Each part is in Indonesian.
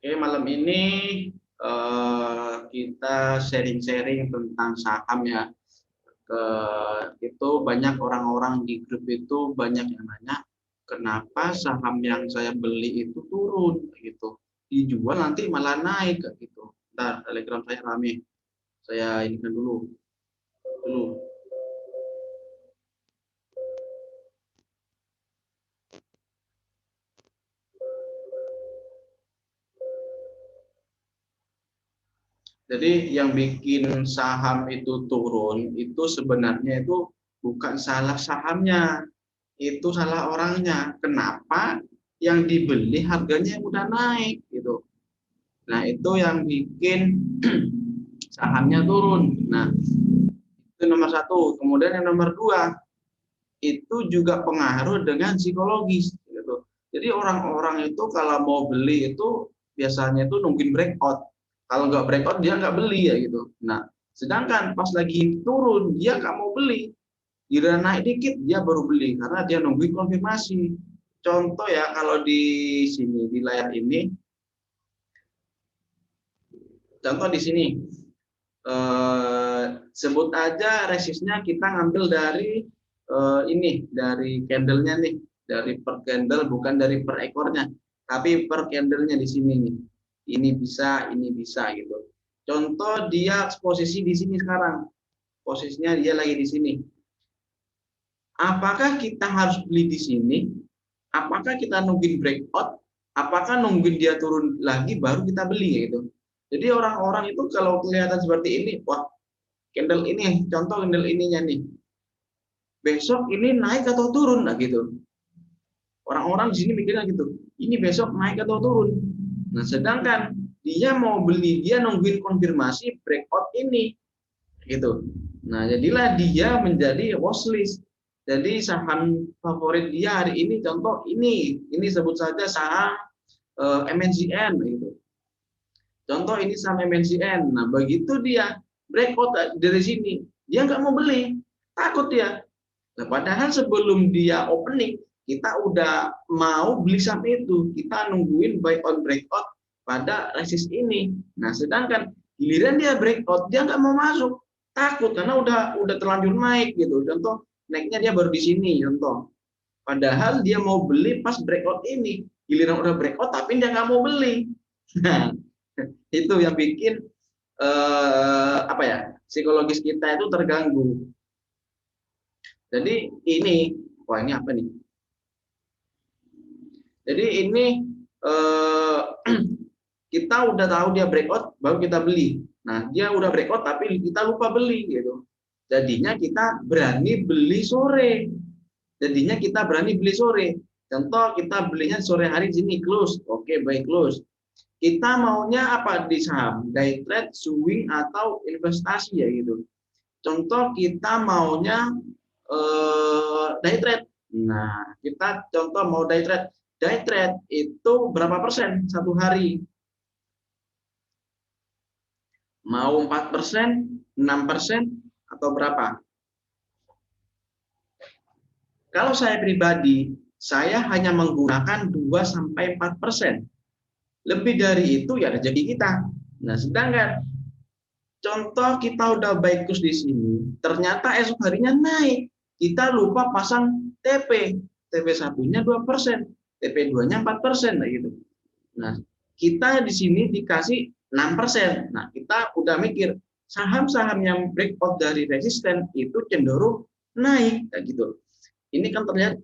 Oke, malam ini kita sharing-sharing tentang saham ya. Itu banyak orang-orang di grup itu banyak yang nanya, kenapa saham yang saya beli itu turun gitu. Dijual nanti malah naik gitu. Ntar Telegram saya rame. Saya inikan dulu. Jadi yang bikin saham itu turun itu sebenarnya itu bukan salah sahamnya, itu salah orangnya. Kenapa? Yang dibeli harganya udah naik gitu. Nah, itu yang bikin sahamnya turun. Nah, itu nomor satu. Kemudian yang nomor dua, itu juga pengaruh dengan psikologis gitu. Jadi orang-orang itu kalau mau beli itu biasanya itu nungguin breakout. Kalau nggak breakout dia nggak beli ya gitu. Nah, sedangkan pas lagi turun dia nggak mau beli. Giliran naik dikit dia baru beli karena dia nungguin konfirmasi. Contoh ya kalau di sini di layar ini, contoh di sini sebut aja resistnya kita ngambil dari ini dari candlenya nih, dari per candle bukan dari per ekornya, tapi per candlenya di sini nih. Ini bisa gitu. Contoh dia posisi di sini sekarang, posisinya dia lagi di sini. Apakah kita harus beli di sini? Apakah kita nungguin breakout? Apakah nungguin dia turun lagi baru kita beli gitu? Jadi orang-orang itu kalau kelihatan seperti ini, wah candle ini, contoh candle ininya nih, besok ini naik atau turun, nah gitu. Orang-orang di sini mikirnya gitu, ini besok naik atau turun. Nah, sedangkan dia mau beli, dia nungguin konfirmasi breakout ini, gitu. Nah, jadilah dia menjadi watchlist. Jadi saham favorit dia hari ini, contoh ini sebut saja saham MNCN, gitu. Contoh ini saham MNCN. Nah, begitu dia breakout dari sini, dia nggak mau beli, takut dia. Nah, padahal sebelum dia opening, kita udah mau beli saham itu. Kita nungguin buy on breakout pada resist ini. Nah, sedangkan giliran dia breakout, dia nggak mau masuk. Takut karena udah terlanjur naik gitu. Contoh, naiknya dia baru di sini, contoh. Padahal dia mau beli pas breakout ini. Giliran udah breakout, tapi dia nggak mau beli. Nah, itu yang bikin apa ya, psikologis kita itu terganggu. Jadi ini, wah ini apa nih? Jadi ini eh, kita udah tahu dia breakout, baru kita beli. Nah, dia udah breakout tapi kita lupa beli gitu. Jadinya kita berani beli sore. Jadinya kita berani beli sore. Contoh kita belinya sore hari sini close. Oke, baik close. Kita maunya apa di saham? Day trade, swing atau investasi ya gitu. Contoh kita maunya day trade. Nah, kita contoh mau day trade. Day trade itu berapa persen satu hari? Mau 4%, 6%, atau berapa? Kalau saya pribadi, saya hanya menggunakan 2-4%. Lebih dari itu ya rezeki kita. Nah, sedangkan contoh kita udah baik di sini, ternyata esok harinya naik. Kita lupa pasang TP. TP satunya 2%, TP 2-nya 4%, nah gitu. Nah, kita di sini dikasih 6%. Nah, kita udah mikir saham-saham yang breakout dari resisten itu cenderung naik kayak gitu. Ini kan terlihat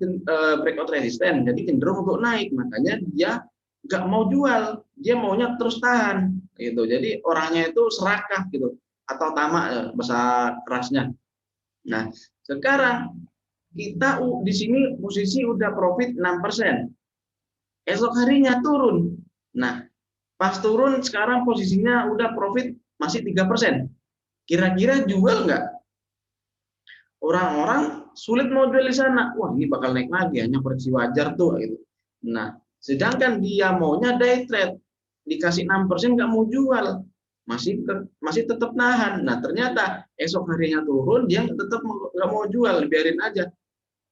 breakout resisten, jadi cenderung untuk naik, makanya dia nggak mau jual, dia maunya terus tahan gitu. Jadi orangnya itu serakah gitu atau tamak bahasa kerasnya. Nah, sekarang kita di sini posisi udah profit 6%. Esok harinya turun. Nah, pas turun sekarang posisinya udah profit masih 3%. Kira-kira jual nggak? Orang-orang sulit mau jual di sana. Wah, ini bakal naik lagi, hanya koreksi wajar tuh gitu. Nah, sedangkan dia maunya day trade, dikasih 6% nggak mau jual, masih tetap nahan. Nah, ternyata esok harinya turun, dia tetap nggak mau jual, biarin aja.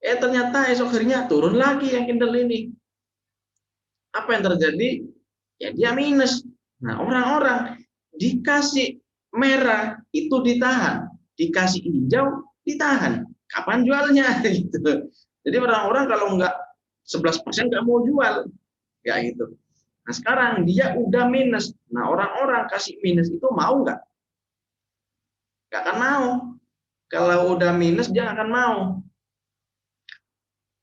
Ternyata esok harinya turun lagi yang candle ini. Apa yang terjadi? ya dia minus. Nah, orang-orang dikasih merah itu ditahan, dikasih hijau ditahan. Kapan jualnya? Gitu. Jadi orang-orang kalau nggak 11% nggak mau jual, ya gitu. Nah sekarang dia udah minus. Nah orang-orang kasih minus itu mau nggak? Nggak akan mau. Kalau udah minus dia akan mau.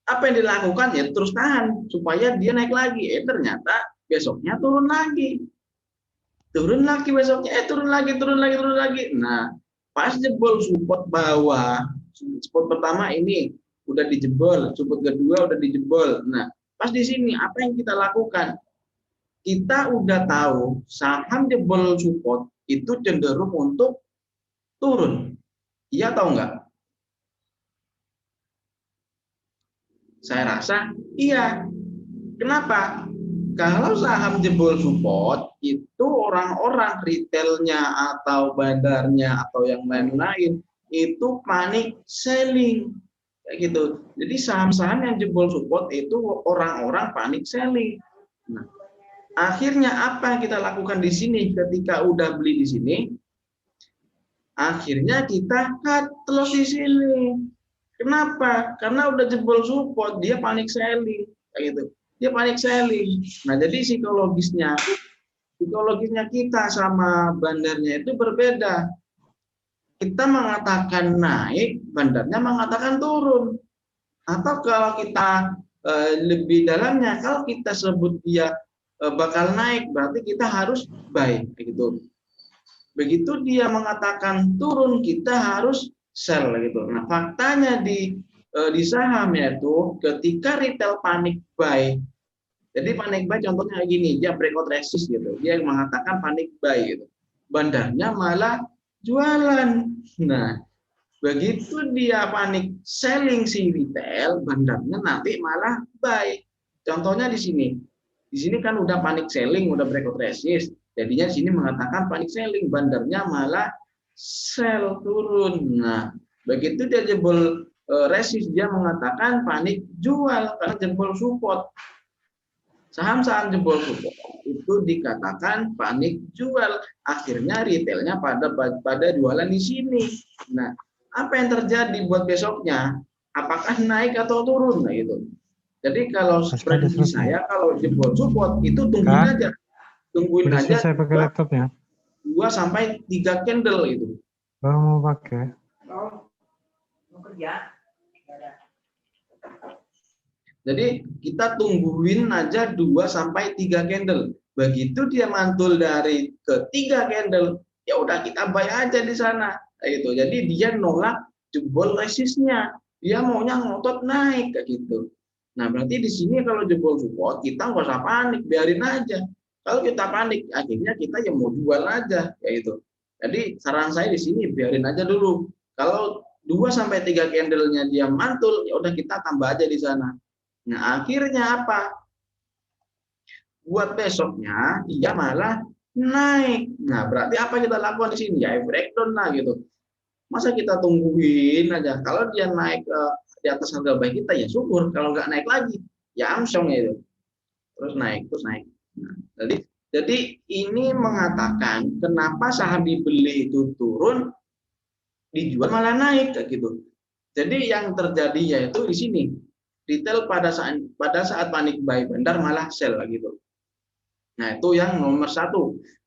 Apa yang dilakukan ya terus tahan supaya dia naik lagi. Ternyata besoknya turun lagi. Turun lagi besoknya, turun lagi, turun lagi, turun lagi. Nah, pas jebol support bawah, support pertama ini udah dijebol, support kedua udah dijebol. Nah, pas di sini apa yang kita lakukan? Kita udah tahu saham jebol support itu cenderung untuk turun. Iya atau enggak? Saya rasa iya. Kenapa? Kalau saham jebol support, itu orang-orang retailnya atau bandarnya atau yang lain-lain itu panik selling. Kayak gitu. Jadi saham-saham yang jebol support itu orang-orang panik selling. Nah, akhirnya apa yang kita lakukan di sini ketika udah beli di sini? Akhirnya kita cut loss di sini. Kenapa? Karena udah jebol support, dia panik selling, kayak gitu. Dia panik selling. Nah, jadi psikologisnya kita sama bandarnya itu berbeda. Kita mengatakan naik, bandarnya mengatakan turun. Atau kalau kita lebih dalamnya, kalau kita sebut dia bakal naik, berarti kita harus buy, gitu. Begitu dia mengatakan turun, kita harus sell gitu. Nah, faktanya di saham yaitu ketika retail panik buy. Jadi panik buy contohnya kayak gini, dia breakout resist gitu. Dia mengatakan panik buy gitu. Bandarnya malah jualan. Nah, begitu dia panik selling si retail, bandarnya nanti malah buy. Contohnya di sini. Di sini kan udah panik selling, udah breakout resist. Jadinya di sini mengatakan panik selling, bandarnya malah sell turun. Nah, begitu dia jebol resist, dia mengatakan panik jual karena jebol support. Saham-saham jebol support itu dikatakan panik jual. Akhirnya retailnya pada jualan di sini. Nah, apa yang terjadi buat besoknya? Apakah naik atau turun? Nah, itu. Jadi kalau prediksi saya kalau jebol support itu tungguin aja. Tungguin udah aja selesai pakai laptopnya? 2 sampai 3 candle itu. Baru mau pakai. Mau kerja? Jadi kita tungguin aja 2 sampai 3 candle. Begitu dia mantul dari ketiga candle, ya udah kita buy aja di sana. Gitu. Jadi dia nolak jebol resistnya. Dia maunya ngotot naik kayak gitu. Nah, berarti di sini kalau jebol support kita nggak usah panik, biarin aja. Kalau kita panik, akhirnya kita ya mau jual aja kayak gitu. Jadi saran saya di sini biarin aja dulu. Kalau 2 sampai 3 candle-nya dia mantul, ya udah kita tambah aja di sana. Nah, akhirnya apa? Buat besoknya dia malah naik. Nah, berarti apa kita lakukan di sini? Ya breakdown lah gitu. Masa kita tungguin aja. Kalau dia naik di atas harga buy kita ya syukur. Kalau nggak naik lagi, ya amsyong ya itu. Terus naik, terus naik. Nah, jadi ini mengatakan kenapa saham dibeli itu turun, dijual malah naik kayak gitu. Jadi yang terjadi yaitu di sini retail pada saat panik buy, bandar malah sell gitu. Nah, itu yang nomor 1.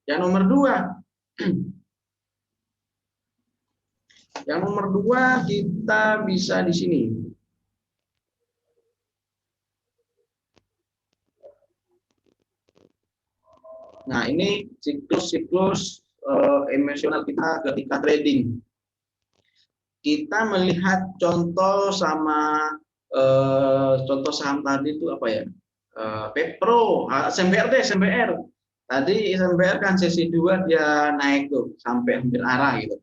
Yang nomor 2, yang nomor 2 kita bisa di sini. Nah, ini siklus-siklus emosional kita ketika trading. Kita melihat contoh sama contoh saham tadi itu apa ya? Pepro, SMBR deh, SMBR. Tadi SMBR kan sesi 2 dia naik tuh sampai hampir arah gitu.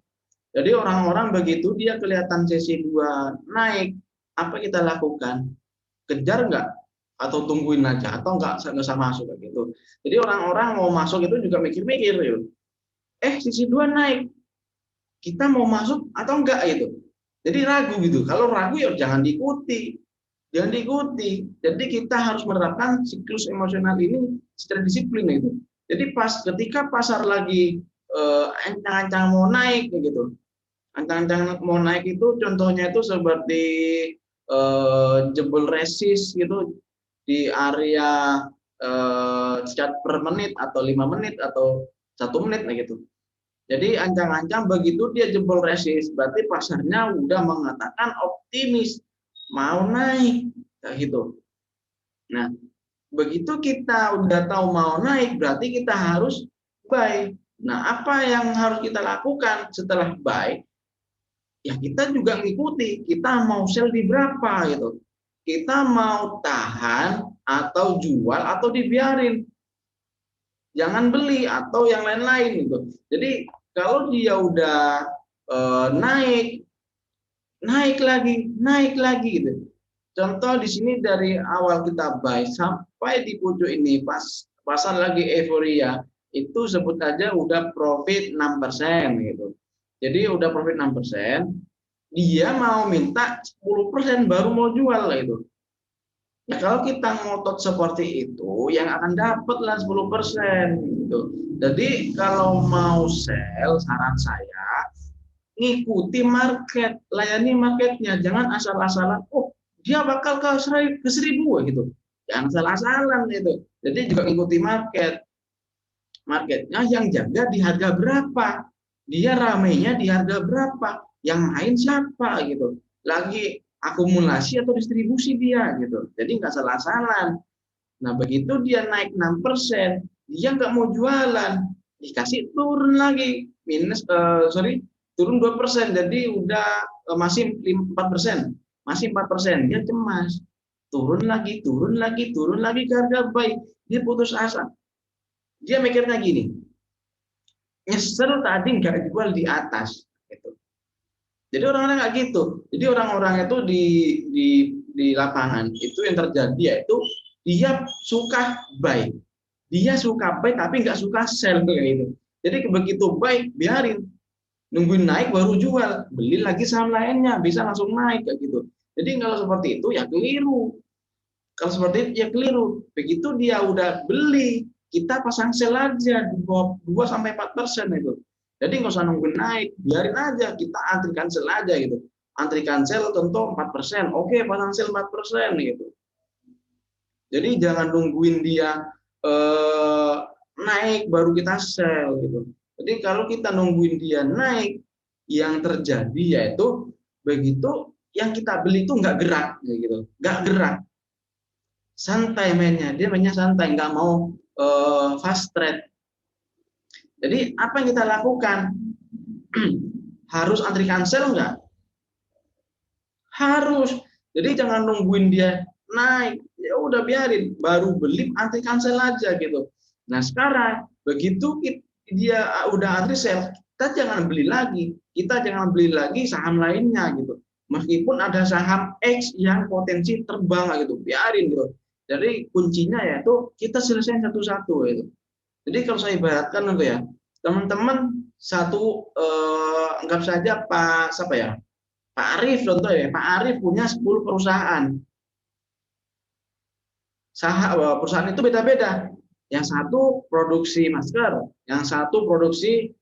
Jadi orang-orang begitu dia kelihatan sesi 2 naik, apa kita lakukan? Kejar nggak? Atau tungguin aja? Atau nggak usah masuk kayak gitu. Jadi orang-orang mau masuk itu juga mikir-mikir gitu. Sesi 2 naik, kita mau masuk atau enggak gitu. Jadi ragu gitu. Kalau ragu ya jangan diikuti. jangan diikuti. Jadi kita harus menerapkan siklus emosional ini secara disiplin itu. Jadi ketika pasar lagi ancang-ancang mau naik gitu, ancang-ancang mau naik itu contohnya itu seperti jebol resist gitu di area sekian per menit atau 5 menit atau 1 menit gitu. Jadi ancang-ancang begitu dia jebol resist, berarti pasarnya udah mengatakan optimis mau naik kayak gitu. Nah, begitu kita udah tahu mau naik, berarti kita harus buy. Nah, apa yang harus kita lakukan setelah buy? Ya kita juga ngikuti, kita mau sell di berapa gitu. Kita mau tahan atau jual atau dibiarin. Jangan beli atau yang lain-lain gitu. Jadi kalau dia udah naik lagi gitu. Contoh di sini dari awal kita buy sampai di pojok ini pasar lagi euforia itu sebut aja udah profit 6% gitu. Jadi udah profit 6%, dia mau minta 10% baru mau jual gitu. Ya kalau kita ngotot seperti itu, yang akan dapat lah 10% gitu. Jadi kalau mau sell, saran saya ngikuti market, layani marketnya, jangan asal-asalan. Oh, dia bakal ke 1.000 gitu. Jangan asal-asalan gitu. Jadi juga ngikuti marketnya yang jaga di harga berapa, dia ramainya di harga berapa, yang main siapa gitu. Lagi akumulasi atau distribusi dia gitu. Jadi nggak salah-salah. Nah begitu dia naik 6%, dia nggak mau jualan, dikasih turun lagi turun 2%, jadi udah masih 4%, masih 4%, dia cemas, turun lagi ke harga buy, dia putus asa, dia mikirnya gini, nyesel tadi nggak jual di atas, gitu. Jadi orang-orang nggak gitu. Jadi orang-orang itu di lapangan itu yang terjadi yaitu dia suka buy. Dia suka buy tapi nggak suka sell kayak gitu. Jadi begitu buy biarin, nungguin naik baru jual, beli lagi saham lainnya bisa langsung naik kayak gitu. Jadi kalau seperti itu ya keliru. Kalau seperti itu ya keliru. Begitu dia udah beli, kita pasang sell aja di bawah 2-4% itu. Jadi nggak usah nungguin naik, biarin aja, kita antrikan sell aja gitu. Antrikan sell tentu 4%, oke pasang sell 4% gitu. Jadi jangan nungguin dia naik baru kita sell gitu. Jadi kalau kita nungguin dia naik, yang terjadi yaitu begitu yang kita beli itu nggak gerak gitu, nggak gerak, santai mainnya, dia mainnya santai, nggak mau fast trade. Jadi apa yang kita lakukan? Harus antri cancel nggak? Harus. Jadi jangan nungguin dia naik, ya udah biarin, baru beli antri cancel aja gitu. Nah sekarang begitu dia udah antri sell, kita jangan beli lagi, kita jangan beli lagi saham lainnya gitu. Meskipun ada saham X yang potensi terbang gitu, biarin gitu. Jadi kuncinya yaitu kita selesaikan satu-satu gitu. Jadi kalau saya ibaratkan gitu ya, teman-teman satu anggap saja Pak siapa ya? Pak Arif contoh ya, Pak Arif punya 10 perusahaan. Perusahaan itu beda-beda. Yang satu produksi masker, yang satu produksi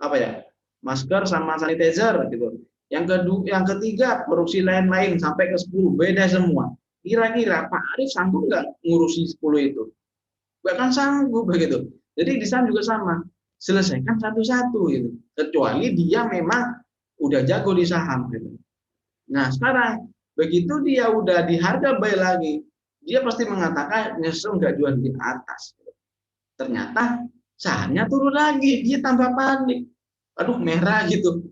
apa ya? Masker sama sanitizer gitu. Yang ketiga produksi lain-lain sampai ke 10, beda semua. Kira-kira Pak Arif sanggup nggak ngurusi 10 itu? Bahkan sanggup begitu. Jadi di sana juga sama, selesaikan satu-satu gitu. Kecuali dia memang udah jago di saham gitu. Nah sekarang begitu dia udah di harga buy lagi, dia pasti mengatakan nyesel nggak jual di atas. Ternyata sahamnya turun lagi, dia tambah panik. Aduh merah gitu.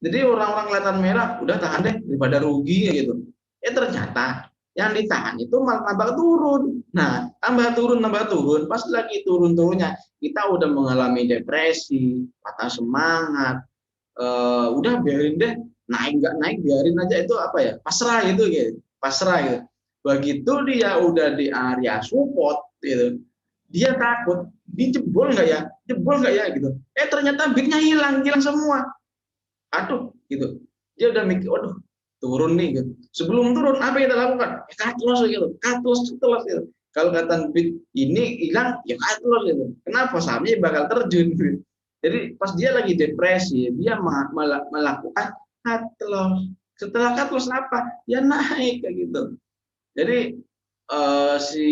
Jadi orang-orang kelihatan merah, udah tahan deh daripada rugi gitu. Ternyata yang ditahan itu malah tambah turun. Nah, tambah turun, pas lagi turun-turunnya kita udah mengalami depresi, patah semangat. Udah biarin deh, naik nggak naik biarin aja, itu apa ya? Pasrah gitu. Pasrah gitu. Begitu dia udah di area support gitu, dia takut dijebol nggak ya? Jebol nggak ya gitu. Ternyata bitnya hilang semua. Aduh gitu. Dia udah mikir, waduh turun nih gitu. Sebelum turun apa yang kita lakukan? Ya, cut loss gitu. Cut loss gitu. Kalau kata bid ini hilang ya cut loss gitu. Kenapa? Sahamnya bakal terjun gitu. Jadi pas dia lagi depresi, dia melakukan cut loss. Setelah cut loss apa? Ya naik kayak gitu. Jadi si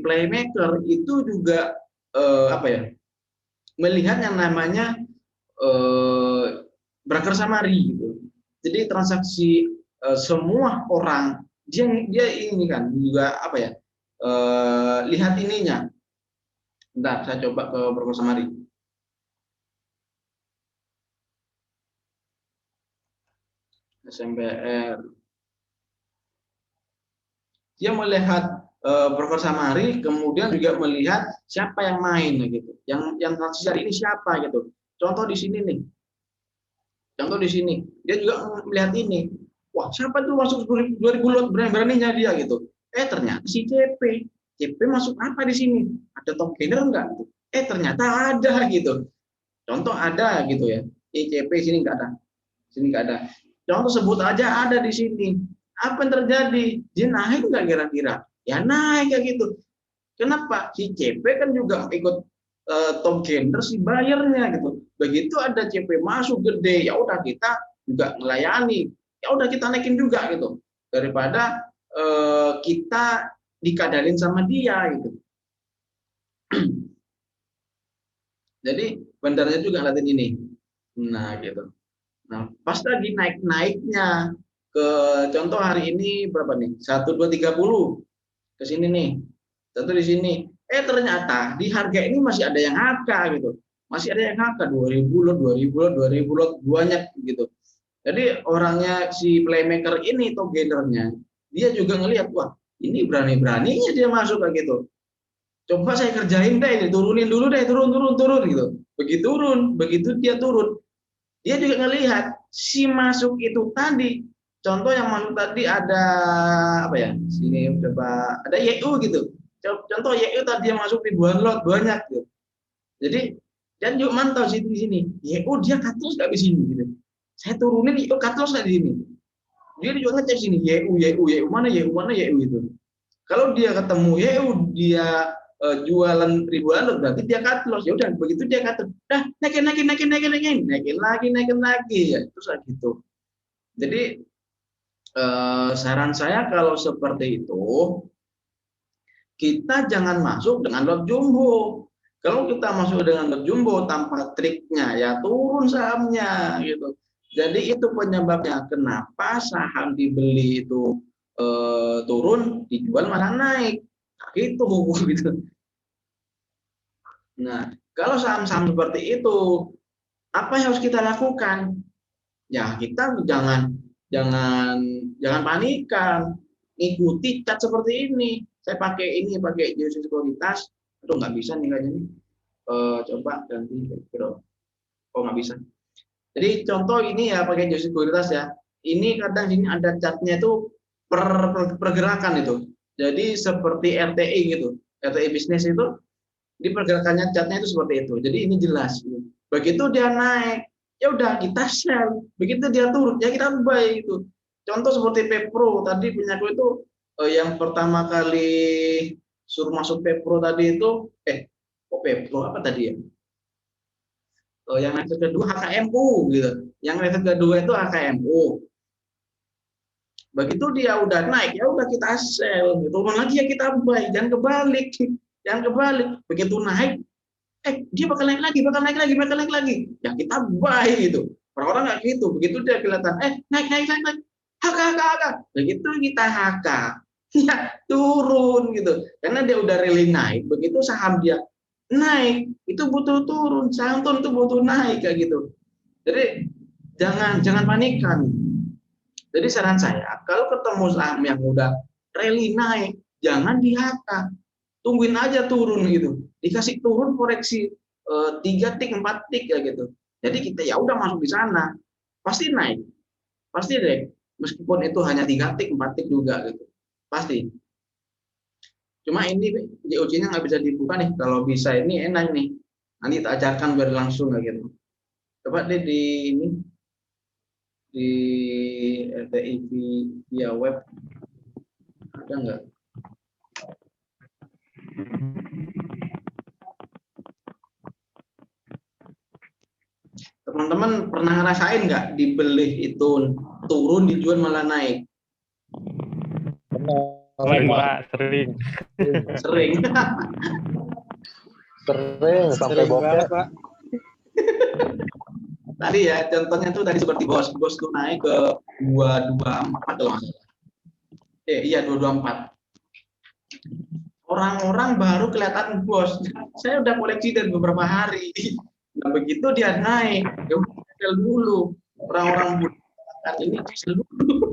playmaker itu juga apa ya? Melihat yang namanya broker summary gitu. Jadi transaksi semua orang dia ini kan juga apa ya? Lihat ininya. Bentar, saya coba ke broker summary. SMBR. Dia melihat broker summary, kemudian juga melihat siapa yang main gitu. Yang transaksi hari ini siapa gitu. Contoh di sini nih. Contoh di sini, dia juga melihat ini. Wah, siapa tuh masuk 2000 lot berani-beraninya dia gitu. Ternyata si CP. CP masuk apa di sini? Ada top gainer enggak? Ternyata ada gitu. Contoh ada gitu ya. CP sini enggak ada. Sini enggak ada. Contoh sebut aja ada di sini. Apa yang terjadi? Dia naik enggak kira-kira? Ya naik kayak gitu. Kenapa? Si CP kan juga ikut top gainer si bayarnya gitu. Begitu ada CP masuk gede, ya udah kita juga melayani. Ya udah kita naikin juga gitu. Daripada kita dikadalin sama dia gitu. Jadi bandarnya juga ngeliatin ini. Nah, gitu. Nah, pas lagi naik-naiknya ke contoh hari ini berapa nih? 1230 ke sini nih. Satu di sini. Ternyata di harga ini masih ada yang HK gitu. Masih ada yang HK 2000 lot, 2000 lot, 2000 lot banyak gitu. Jadi orangnya si playmaker ini atau gainernya, dia juga ngelihat, wah, ini berani-beraninya dia masuk kayak gitu. Coba saya kerjain deh, ini turunin dulu deh, turun gitu. Begitu dia turun, dia juga ngelihat si masuk itu tadi. Contoh yang masuk tadi ada apa ya? Sini coba ada YU gitu. Contoh YU tadi yang masuk ribuan lot banyak gitu. Jadi dan juga mantau di sini. YU dia cut loss nggak di sini gitu. Saya turunin YU cut loss nggak di sini. Dia juga ngecek sini YU mana YU itu. Kalau dia ketemu YU dia jualan ribuan lot berarti dia cut loss. Ya udah begitu dia cut loss. Dah naikin lagi ya terus gitu. Jadi saran saya kalau seperti itu kita jangan masuk dengan lot jumbo. Kalau kita masuk dengan lot jumbo tanpa triknya ya turun sahamnya gitu. Jadi itu penyebabnya kenapa saham dibeli itu turun, dijual malah naik. Nah, gitu. Nah, kalau saham-saham seperti itu, apa yang harus kita lakukan? Ya, kita jangan panikan, ikuti cat seperti ini. Saya pakai jenis sekuritas, aduh nggak bisa nih kayaknya nih. Coba ganti background. Oh nggak bisa. Jadi contoh ini ya pakai jenis sekuritas ya. Ini kadang sini ada catnya itu pergerakan itu. Jadi seperti RTI gitu, RTI bisnis itu di pergerakannya catnya itu seperti itu. Jadi ini jelas. Begitu dia naik, ya udah kita sell. Begitu dia turun, ya kita buy itu. Contoh seperti Pepro tadi punyaku itu yang pertama kali suruh masuk Pepro tadi itu Pepro apa tadi ya? Yang level kedua HKMU gitu. Yang level kedua itu HKMU. Begitu dia udah naik, ya udah kita sell. Turun lagi ya kita buy, jangan kebalik. Jangan kebalik. Begitu naik, dia bakal naik lagi. Ya kita buy gitu. Orang-orang nggak gitu. Begitu dia kelihatan, naik. HK. Begitu kita HK, ya turun gitu. Karena dia udah really naik. Begitu saham dia naik, itu butuh turun. Saham turun itu butuh naik kayak gitu. Jadi jangan panikan. Jadi saran saya, kalau ketemu saham yang udah rally naik, jangan di HK. Tungguin aja turun gitu. Dikasih turun koreksi 3 tik 4 tik ya gitu. Jadi kita ya udah masuk di sana. Pasti naik. Pasti deh. Meskipun itu hanya 3 tik 4 tik juga gitu. Pasti. Cuma ini JOC-nya nggak bisa dibuka nih. Kalau bisa ini enak nih. Nanti kita ajarkan biar langsung kayak gitu. Coba deh di ini di RTI via web ada nggak? Teman-teman pernah ngerasain nggak dibeli itu turun dijual malah naik? Sering, Pak, sering. Sering. Sering sampai bokeh. Pak. Tadi ya contohnya tuh tadi seperti bos tuh naik ke 224 kalau nggak salah. Iya 224. Orang-orang baru kelihatan bos. Saya udah koleksi dari beberapa hari. Nah begitu dia naik, ya udah sell dulu. Orang-orang bukan ini sell dulu.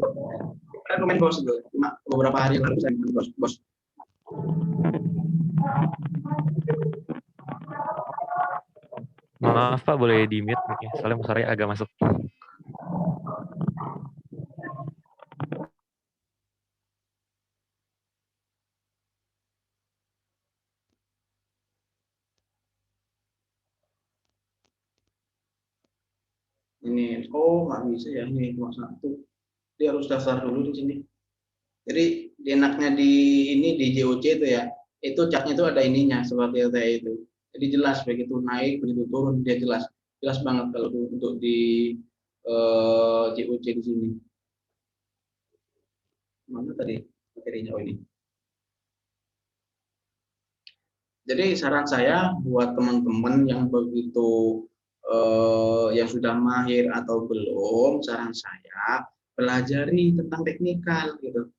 Saya komen bos itu. Cuma beberapa hari lalu saya komen bos. Maaf Pak, boleh di mute mic-nya. Soalnya suaranya agak masuk. Ini nggak bisa ya ini cuma satu. Dia harus daftar dulu di sini. Jadi enaknya di ini di JOC itu ya, itu catnya itu ada ininya seperti itu. Jadi jelas begitu naik begitu turun dia jelas banget kalau untuk di JOC di sini. Mana tadi materinya? Oh ini. Jadi saran saya buat teman-teman yang begitu yang sudah mahir atau belum, saran saya pelajari tentang teknikal gitu.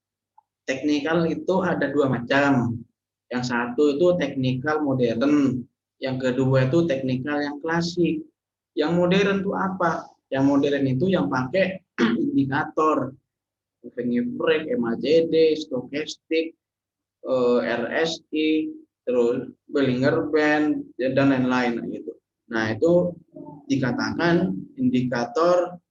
Teknikal itu ada dua macam. Yang satu itu teknikal modern, yang kedua itu teknikal yang klasik. Yang modern itu apa? Yang modern itu yang pakai indikator, moving average, MACD, stokastik, RSI, terus Bollinger Band dan lain-lain gitu. Nah itu dikatakan indikator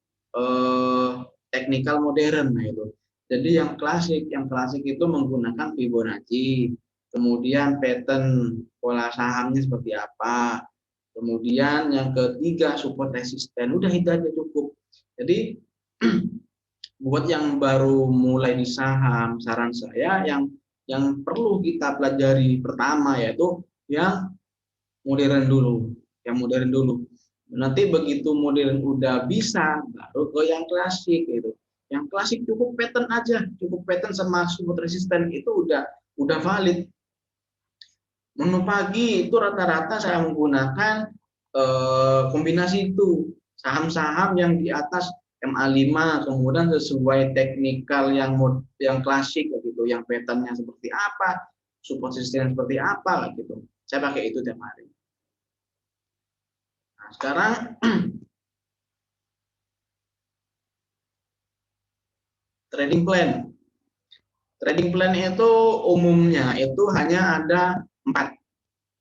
teknikal modern. Nah itu. Jadi yang klasik itu menggunakan Fibonacci, kemudian pattern pola sahamnya seperti apa, kemudian yang ketiga support resisten. Udah itu aja cukup. Jadi buat yang baru mulai di saham, saran saya yang perlu kita pelajari pertama yaitu yang modern dulu, Nanti begitu modern udah bisa, baru ke yang klasik gitu. Yang klasik cukup pattern aja, cukup pattern sama support resisten itu udah valid. Menu pagi itu rata-rata saya menggunakan kombinasi itu saham-saham yang di atas MA5 kemudian sesuai teknikal yang klasik gitu, yang patternnya seperti apa, support resisten seperti apa gitu. Saya pakai itu tiap hari. Nah, sekarang trading plan. Trading plan itu umumnya itu hanya ada 4.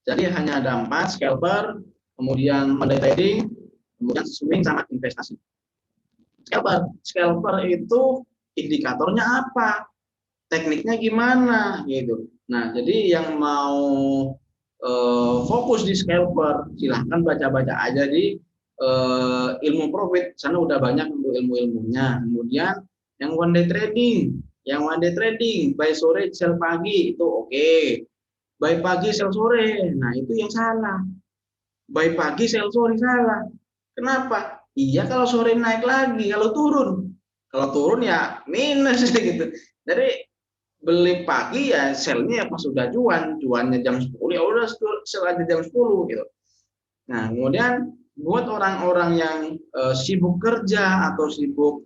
Jadi hanya ada 4, scalper, kemudian money trading, kemudian swing sama investasi. Scalper itu indikatornya apa? Tekniknya gimana gitu. Nah, jadi yang mau fokus di scalper silahkan baca-baca aja di ilmu profit, sana udah banyak untuk ilmu-ilmunya. Kemudian yang one day trading, buy sore sell pagi itu oke. Buy pagi sell sore, nah itu yang salah. Buy pagi sell sore salah. Kenapa? Iya kalau sore naik lagi, kalau turun ya minus gitu. Jadi beli pagi ya sell-nya pas sudah juannya jam 10 ya udah sell aja jam 10 gitu. Nah, kemudian buat orang-orang yang sibuk kerja atau sibuk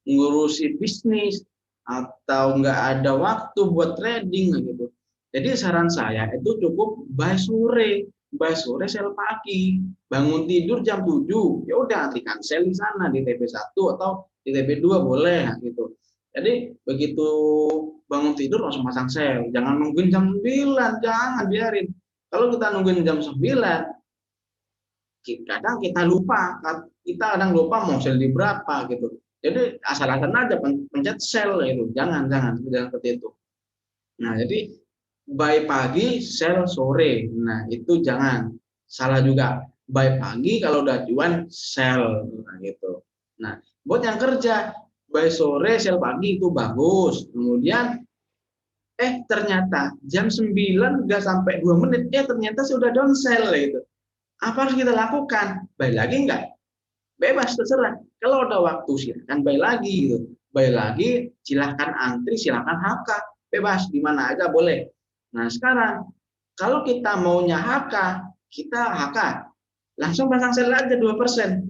ngurusi bisnis atau nggak ada waktu buat trading gitu. Jadi saran saya itu cukup buy sore sell pagi. Bangun tidur jam 7, ya udah artikan sell di sana di TP1 atau di TP2 boleh gitu. Jadi begitu bangun tidur langsung pasang sell, jangan nungguin jam 9, jangan biarin. Kalau kita nungguin jam 9, kadang kita lupa mau sell di berapa gitu. Jadi asal-asalan aja pencet sell itu, jangan seperti itu. Nah, jadi buy pagi, sell sore. Nah, itu jangan. Salah juga. Buy pagi kalau udah cuan, sell. Nah, gitu. Nah, Buat yang kerja, buy sore, sell pagi itu bagus. Kemudian ternyata jam 9 nggak sampai 2 menit, ternyata sudah down sell itu. Apa harus kita lakukan? Buy lagi enggak? Bebas, terserah. Kalau ada waktu silahkan buy lagi gitu. Buy lagi, silahkan antri, silahkan HK. Bebas, di mana aja boleh. Nah sekarang, kalau kita maunya HK, kita HK. Langsung pasang sell aja 2%.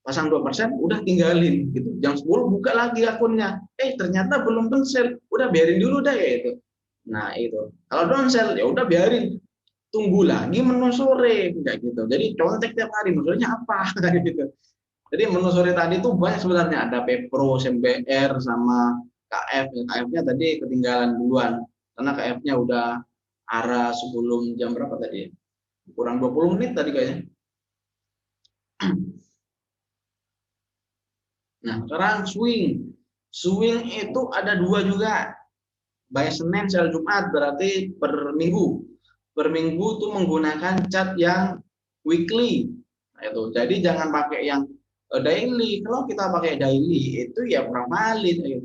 Pasang 2%, udah tinggalin gitu. Jam 10 buka lagi akunnya. Ternyata belum sell, udah biarin dulu deh itu. Nah itu. Kalau down sell ya udah biarin. Tunggu lagi menu sore kayak gitu. Jadi contek tiap hari menunya apa gitu. Jadi menu sore tadi itu banyak sebenarnya, ada Pepro, SMBR sama KF. KF-nya tadi ketinggalan duluan karena KF-nya udah arah sebelum jam berapa tadi? Kurang 20 menit tadi kayaknya. Nah, sekarang swing. Swing itu ada 2 juga. Buy Senin, sell Jumat, berarti per minggu. Per minggu itu menggunakan chart yang weekly. Nah, itu. Jadi jangan pakai yang daily. Kalau kita pakai daily itu ya kurang valid.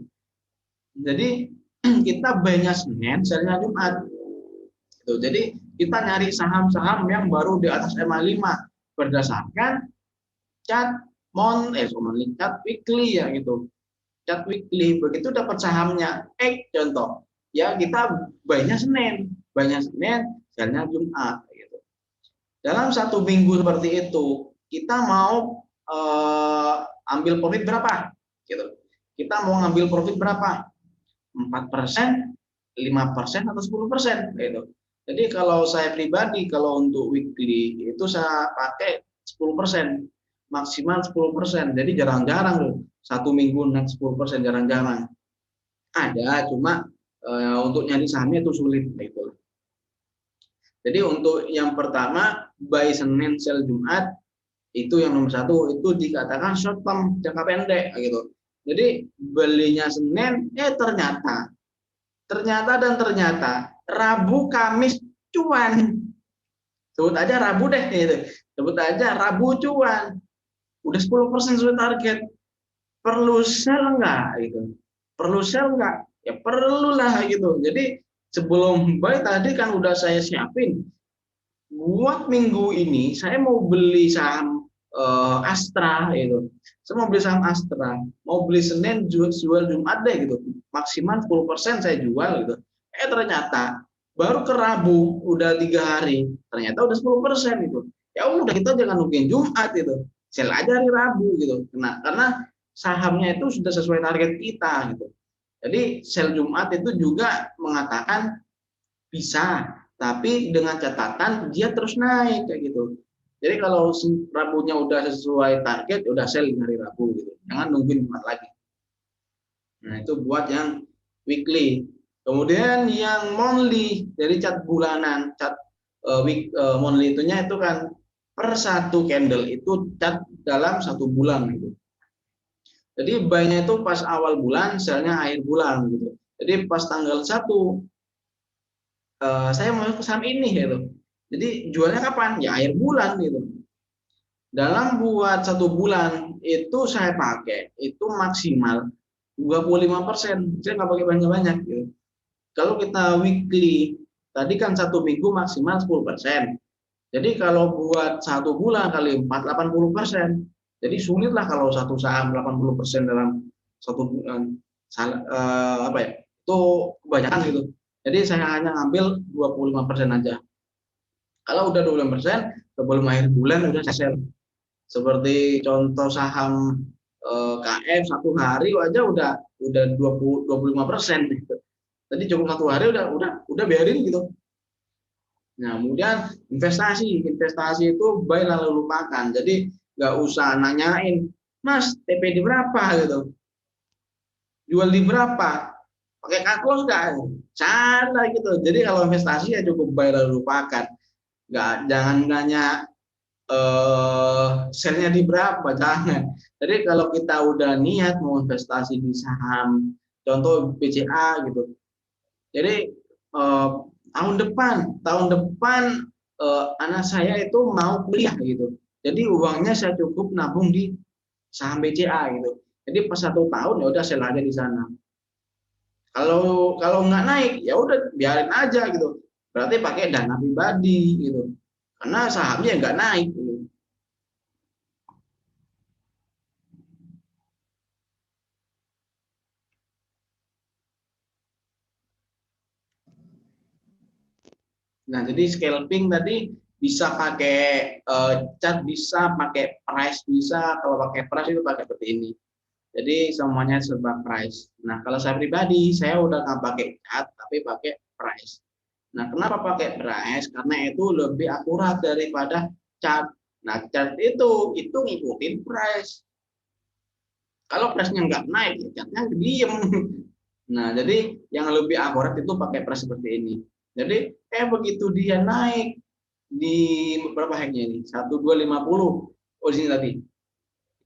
Jadi kita buy-nya Senin, sell-nya Jumat. Itu. Jadi kita nyari saham-saham yang baru di atas MA5 berdasarkan chart chart weekly ya gitu. Chart weekly, begitu dapat sahamnya contoh ya kita buy-nya Senin, sell-nya Jumat gitu. Dalam 1 minggu seperti itu kita mau ambil profit berapa gitu. Kita mau ngambil profit berapa? 4%, 5% atau 10% gitu. Jadi kalau saya pribadi, kalau untuk weekly itu saya pakai 10%, maksimal 10%. Jadi jarang-jarang loh 1 minggu naik 10%, jarang-jarang. Ada, cuma untuk nyari sahamnya itu sulit gitu. Jadi untuk yang pertama buy Senin, sell Jumat, itu yang nomor 1, itu dikatakan short term, jangka pendek gitu. Jadi belinya Senin, ternyata Rabu Kamis cuan. Sebut aja Rabu deh gitu. Sebut aja Rabu cuan. Udah 10% sudah target. Perlu sell enggak gitu? Perlu sell enggak? Ya perlulah gitu. Jadi sebelum buy tadi kan udah saya siapin. Buat minggu ini saya mau beli saham Astra gitu. Saya mau beli saham Astra, mau beli Senin jual Jumat deh gitu. Maksimal 10% saya jual gitu. Ternyata baru ke Rabu udah 3 hari, ternyata udah 10% gitu. Ya udah kita jangan nungguin Jumat gitu. Sell aja hari Rabu gitu. Karena sahamnya itu sudah sesuai target kita gitu. Jadi sell Jumat itu juga mengatakan bisa, tapi dengan catatan dia terus naik kayak gitu. Jadi kalau Rabunya udah sesuai target, udah sell hari Rabu gitu. Jangan nungguin Jumat lagi. Nah, itu buat yang weekly. Kemudian yang monthly, dari cat bulanan, cat monthly itunya itu kan per 1 candle itu cat dalam 1 bulan gitu. Jadi buy-nya itu pas awal bulan, sell-nya akhir bulan gitu. Jadi pas tanggal 1 saya mau ke saham ini gitu. Jadi jualnya kapan? Ya akhir bulan gitu. Dalam buat 1 bulan itu saya pakai itu maksimal 25%. Saya nggak pakai banyak-banyak gitu. Kalau kita weekly, tadi kan 1 minggu maksimal 10%. Jadi kalau buat 1 bulan kali 4, 80%. Jadi sulitlah kalau satu saham 80% dalam 1 bulan. Itu kebanyakan gitu. Jadi saya hanya ngambil 25% aja. Kalau udah 25%, sebelum akhir bulan udah saya sell. Seperti contoh saham KF 1 hari aja udah 25% gitu. Jadi cukup 1 hari udah biarin gitu. Nah, kemudian investasi itu buy lalu lupakan. Jadi nggak usah nanyain, Mas TP di berapa gitu, jual di berapa, pakai cut loss nggak? Sana gitu. Jadi kalau investasi ya cukup buy lalu lupakan. Jangan nanya sell-nya di berapa, jangan. Jadi kalau kita udah niat mau investasi di saham, contoh BCA gitu. Jadi tahun depan anak saya itu mau kuliah gitu. Jadi uangnya saya cukup nabung di saham BCA gitu. Jadi pas 1 tahun ya udah sell aja di sana. Kalau nggak naik ya udah biarin aja gitu. Berarti pakai dana pribadi gitu. Karena sahamnya nggak naik gitu. Nah, jadi scalping tadi bisa pakai chart, bisa pakai price, bisa. Kalau pakai price itu pakai seperti ini. Jadi semuanya serba price. Nah, kalau saya pribadi, saya udah nggak pakai chart, tapi pakai price. Nah, kenapa pakai price? Karena itu lebih akurat daripada chart. Nah, chart itu ngikutin price. Kalau price-nya nggak naik, ya chartnya diem. Nah, jadi yang lebih akurat itu pakai price seperti ini. Jadi, begitu dia naik di berapa heknya ini? 1250. Oh, di sini tadi.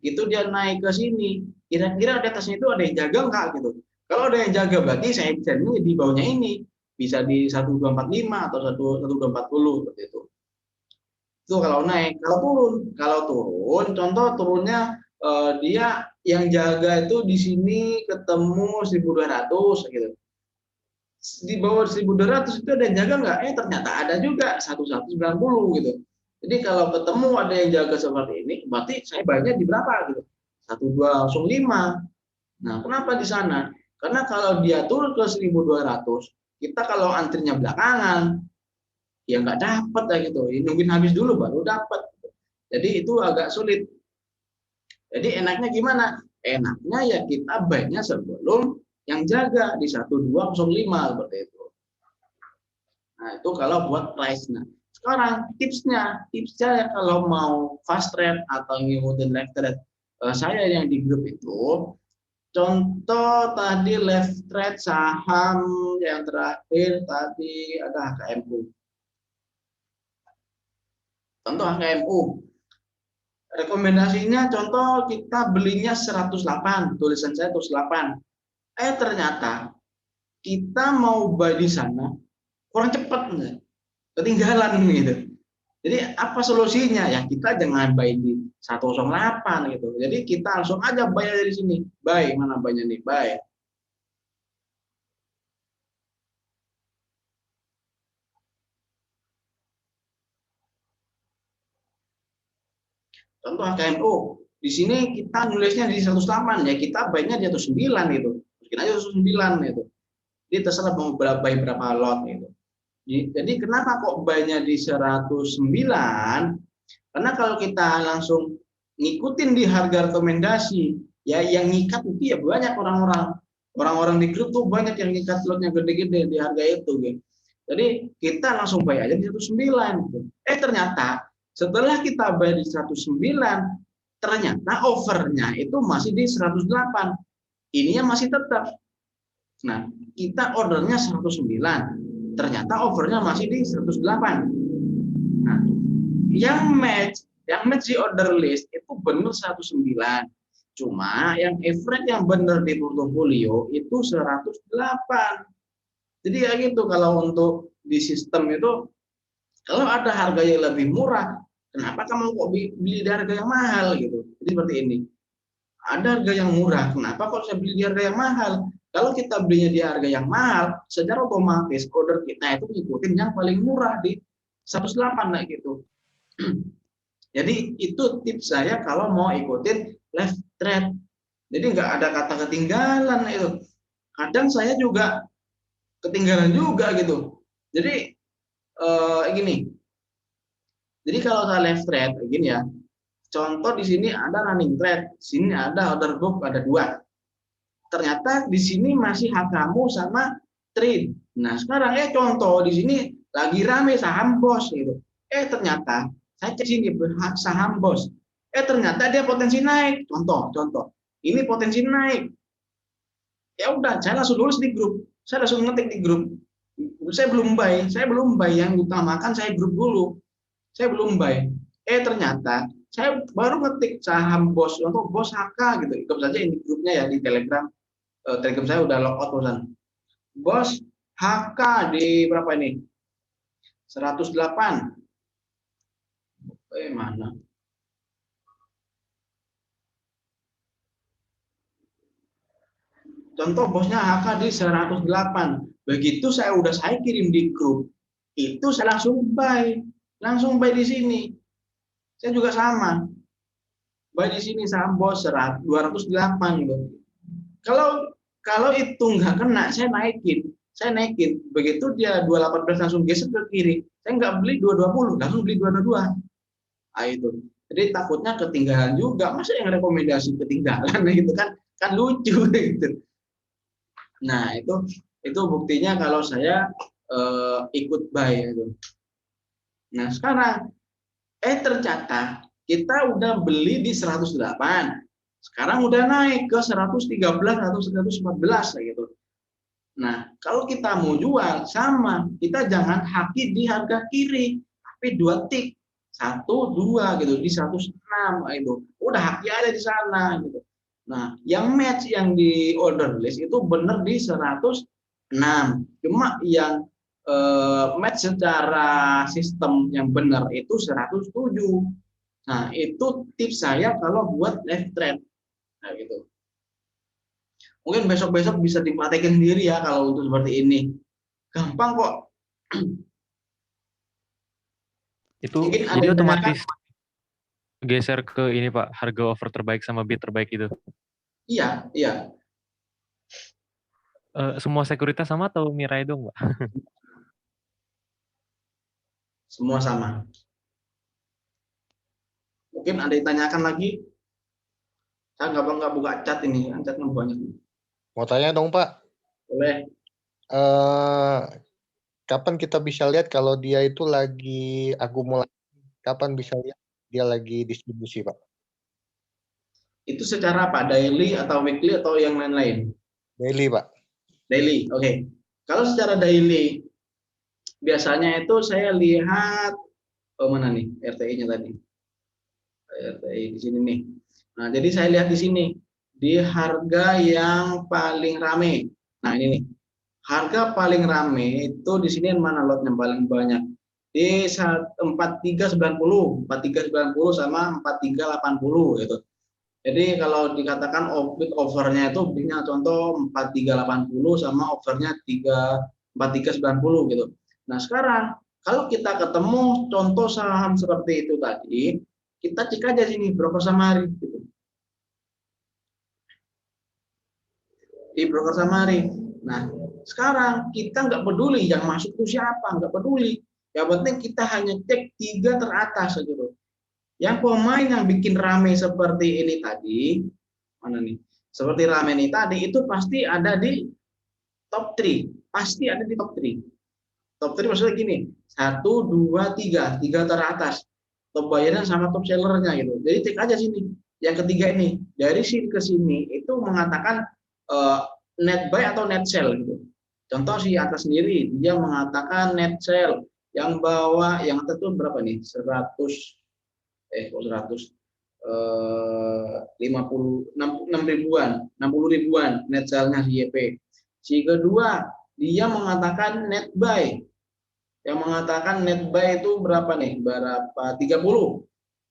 Itu dia naik ke sini. Kira-kira di atasnya itu ada yang jaga nggak gitu? Kalau ada yang jaga berarti saya bisa di bawahnya ini. Bisa di 1245 atau 1240 seperti itu. Itu kalau naik. Kalau turun, contoh turunnya dia yang jaga itu di sini ketemu 1200 gitu. Di bawah 1200 itu ada yang jaga nggak? Ternyata ada juga 1190 gitu. Jadi kalau ketemu ada yang jaga seperti ini, berarti saya bayarnya di berapa gitu? 1205. Nah, kenapa di sana? Karena kalau dia turun ke 1200, kita kalau antrinya belakangan, ya nggak dapat ya gitu. Nungguin habis dulu baru dapat. Jadi itu agak sulit. Jadi enaknya gimana? Enaknya ya kita bayarnya sebelum yang jaga di 1205 seperti itu. Nah, itu kalau buat price. Nah, sekarang tipsnya ya kalau mau fast trade atau ngikutin left trade, saya yang di grup itu, contoh tadi left trade saham yang terakhir tadi ada HKMU. Contoh HKMU. Rekomendasinya contoh kita belinya 108, tulisan saya 108. Ternyata kita mau buy di sana kurang cepat, ketinggalan gitu. Jadi apa solusinya? Ya kita jangan buy di 108 gitu. Jadi kita langsung aja buy dari sini. Buy, mana buy-nya nih? Buy. Contoh HKMU. Di sini kita nulisnya di 108 ya, kita buy-nya di 109 gitu. Mungkin aja 109 gitu. Jadi terserah mau buy berapa lot gitu. Jadi kenapa kok buy-nya di 109? Karena kalau kita langsung ngikutin di harga rekomendasi, ya yang ngikat itu ya banyak orang-orang di grup tuh banyak yang ngikat lotnya gede-gede di harga itu gitu. Jadi kita langsung buy aja di 109 gitu. Ternyata setelah kita buy di 109, ternyata overnya itu masih di 108. Ininya masih tetap. Nah, kita ordernya 109. Ternyata overnya masih di 108. Nah, yang match di order list itu benar 109. Cuma yang average yang benar di portofolio itu 108. Jadi ya gitu, kalau untuk di sistem itu kalau ada harga yang lebih murah, kenapa kamu kok beli di harga yang mahal gitu. Jadi seperti ini. Ada harga yang murah, kenapa kok saya beli di harga yang mahal? Kalau kita belinya di harga yang mahal, secara otomatis order kita itu ngikutin yang paling murah di 108 nah gitu. Jadi itu tips saya kalau mau ikutin left trade. Jadi nggak ada kata ketinggalan itu. Kadang saya juga ketinggalan juga gitu. Jadi gini. Jadi kalau saya left trade begini ya. Contoh di sini ada running trade, di sini ada order book ada 2. Ternyata di sini masih HKMU sama trade. Nah, sekarang contoh di sini lagi rame saham BOS gitu. Ternyata saya cek sini saham BOS. Ternyata dia potensi naik. Contoh. Ini potensi naik. Ya udah, saya langsung tulis di grup. Saya langsung ngetik di grup. Saya belum buy yang utamakan saya grup dulu. Saya belum buy. Ternyata saya baru ngetik saham BOS, contoh BOS HK gitu. Ikut saja ini grupnya ya di Telegram. Telegram saya udah logout terusan. BOS HK di berapa ini? 108. Mana? contoh bosnya HK di 108. Begitu saya kirim di grup, itu saya langsung buy di sini. Saya juga sama, buy di sini saham bos 208 gitu. Kalau itu nggak kena, saya naikin. Begitu dia 218 langsung geser ke kiri, saya nggak beli 220, langsung beli 222. Nah, itu. Jadi takutnya ketinggalan juga, masa yang rekomendasi ketinggalan gitu kan lucu gitu. Nah, itu buktinya kalau saya ikut buy itu. Nah, sekarang ternyata kita udah beli di 108. Sekarang udah naik ke 113 atau 114 gitu. Nah, kalau kita mau jual sama, kita jangan haki di harga kiri, tapi 2 tik. 1, 2 gitu di 106 itu. Udah haki aja di sana gitu. Nah, yang match yang di order list itu benar di 106. Cuma yang match secara sistem yang benar itu 107. Nah, itu tips saya kalau buat left trade. Nah, gitu. Mungkin besok-besok bisa dipraktekin sendiri ya kalau untuk seperti ini. Gampang kok. Itu Mungkin ada jadi yang otomatis geser ke ini Pak, harga offer terbaik sama bid terbaik itu. Iya. Semua sekuritas sama atau Mirai dong, Pak? Semua sama. Mungkin ada yang tanyakan lagi. Saya nggak buka chat ini, catnya banyak. Mau tanya dong Pak, Boleh. kapan kita bisa lihat kalau dia itu lagi akumulasi? Kapan bisa lihat dia lagi distribusi Pak? Itu secara apa? Daily atau weekly atau yang lain-lain? Daily Pak. Daily, oke. Kalau secara daily, biasanya itu saya lihat mana nih RTI-nya tadi? RTI di sini nih. Nah, jadi saya lihat di sini di harga yang paling rame. Nah, ini nih. Harga paling rame itu di sini mana lotnya paling banyak? Di 4390 sama 4380 gitu. Jadi kalau dikatakan overnya itu belinya contoh 4380 sama overnya 4390 gitu. Nah, sekarang kalau kita ketemu contoh saham seperti itu tadi, kita cek aja sini broker Samari gitu. Di broker Samari. Nah, sekarang kita nggak peduli yang masuk itu siapa, nggak peduli. Yang penting kita hanya cek 3 teratas gitu. Yang pemain yang bikin rame seperti ini tadi, mana nih? Seperti rame ini tadi itu pasti ada di top 3, pasti ada di top 3. Top 3 maksudnya gini, 1, 2, 3 teratas. Top buyernya sama top sellernya gitu. Jadi cek aja sini. Yang ketiga ini, dari sini ke sini itu mengatakan net buy atau net sell gitu. Contoh si atas sendiri dia mengatakan net sell, yang bawah yang atas itu berapa nih? 60 ribuan net sell-nya si YP. Si kedua dia mengatakan net buy. Yang mengatakan net buy itu berapa nih? Berapa? 30.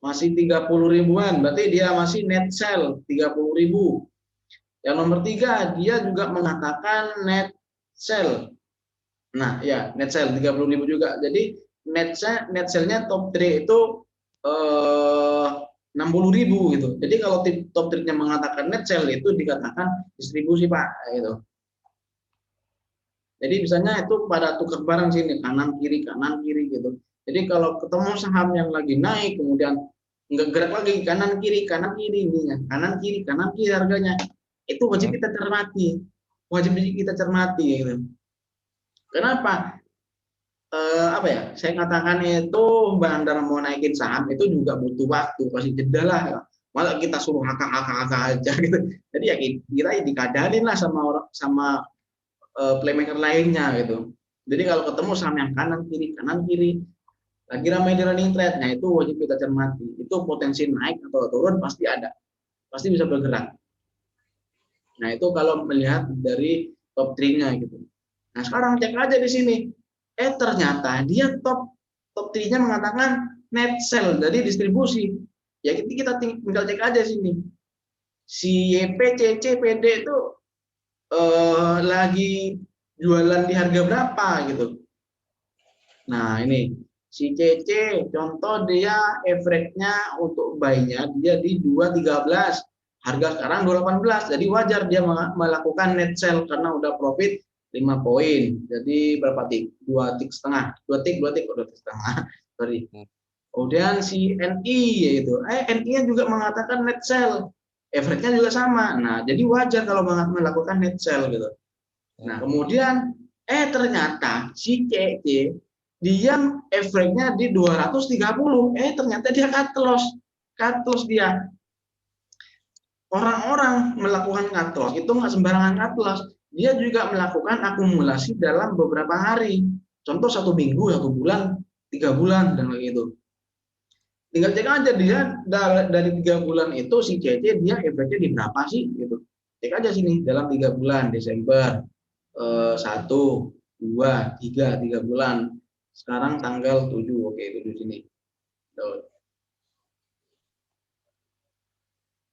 Masih 30 ribuan, berarti dia masih net sell 30 ribu. Yang nomor 3 dia juga mengatakan net sell. Nah, ya, net sell 30 ribu juga. Jadi net sell-nya top 3 itu 60 ribu gitu. Jadi kalau top 3-nya mengatakan net sell itu dikatakan distribusi Pak gitu. Jadi misalnya itu pada tukar barang sini kanan kiri gitu. Jadi kalau ketemu saham yang lagi naik kemudian nggak gerak lagi kanan kiri ininya kanan kiri harganya itu wajib kita cermati gitu. Kenapa? Apa ya? Saya katakan itu bandar mau naikin saham itu juga butuh waktu, pasti jeda lah. Ya. Malah kita suruh haka aja gitu. Jadi ya kita dikadarin lah sama playmaker lainnya gitu. Jadi kalau ketemu saham yang kanan kiri lagi ramai di running trade, nah itu wajib kita cermati. Itu potensi naik atau turun pasti ada, pasti bisa bergerak. Nah itu kalau melihat dari top 3-nya gitu. Nah sekarang cek aja di sini, ternyata dia top 3-nya mengatakan net sell, jadi distribusi. Ya kita tinggal cek aja sini. Si YP, CC, PD itu lagi jualan di harga berapa gitu. Nah, ini si CC contoh dia average-nya untuk buy-nya dia di 213. Harga sekarang 218. Jadi wajar dia melakukan net sell karena udah profit 5 poin. Jadi berapa tik? 2 tik setengah. 2 tik setengah. Sorry. Kemudian si NI yaitu NI juga mengatakan net sell. Average-nya juga sama. Nah, jadi wajar kalau melakukan net sell gitu. Nah, kemudian ternyata si CC dia average-nya di 230. Ternyata dia cut loss. Cut loss dia. Orang-orang melakukan cut loss itu nggak sembarangan cut loss. Dia juga melakukan akumulasi dalam beberapa hari. Contoh 1 minggu, 1 bulan, 3 bulan dan kayak gitu. Tinggal cek aja dia dari 3 bulan itu si CC dia average-nya di berapa sih gitu. Cek aja sini dalam 3 bulan Desember 1, 2, 3 bulan. Sekarang tanggal 7. Oke, 7 sini. Tuh.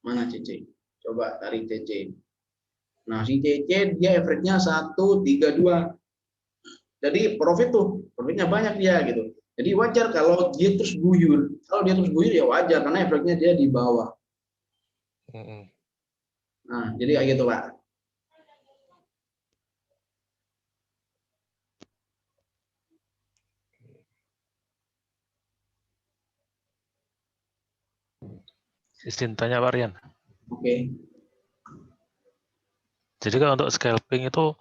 Mana CC? Coba tarik CC. Nah, si CC dia average-nya 132. Jadi profitnya banyak dia gitu. Jadi wajar kalau dia terus guyur. Kalau dia terus guyur ya wajar karena average-nya dia di bawah. Nah, jadi kayak gitu, Pak. Izin tanya Pak Rian. Oke. Jadi kalau untuk scalping itu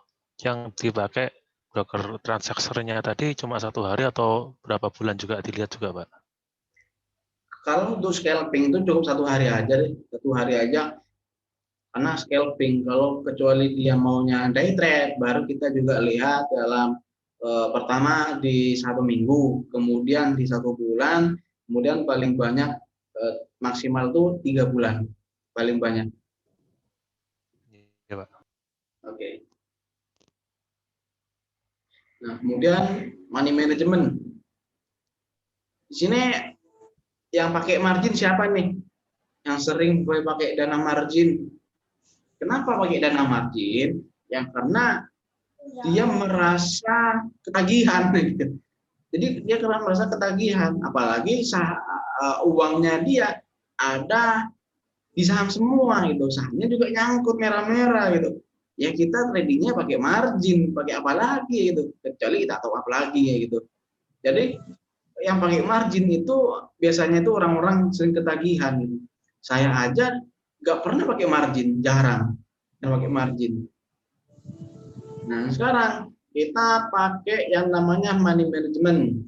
yang dipakai broker transaksernya tadi cuma 1 hari atau berapa bulan juga dilihat juga, Pak? Kalau untuk scalping itu cukup 1 hari aja deh, 1 hari aja. Karena scalping kalau kecuali dia maunya day trade, baru kita juga lihat dalam pertama di 1 minggu, kemudian di 1 bulan, kemudian paling banyak maksimal tuh 3 bulan paling banyak. Iya, Pak. Oke. Nah, kemudian money management. Di sini yang pakai margin siapa nih? Yang sering gue pakai dana margin. Kenapa pakai dana margin? Yang karena dia merasa ketagihan gitu. Jadi dia karena merasa ketagihan, apalagi uangnya dia ada di saham semua gitu. Sahamnya juga nyangkut merah-merah gitu. Ya kita tradingnya pakai margin, pakai apa lagi gitu. Kecuali kita top up lagi gitu. Jadi yang pakai margin itu biasanya itu orang-orang sering ketagihan gitu. Saya aja nggak pernah pakai margin, jarang yang pakai margin. Nah sekarang kita pakai yang namanya money management.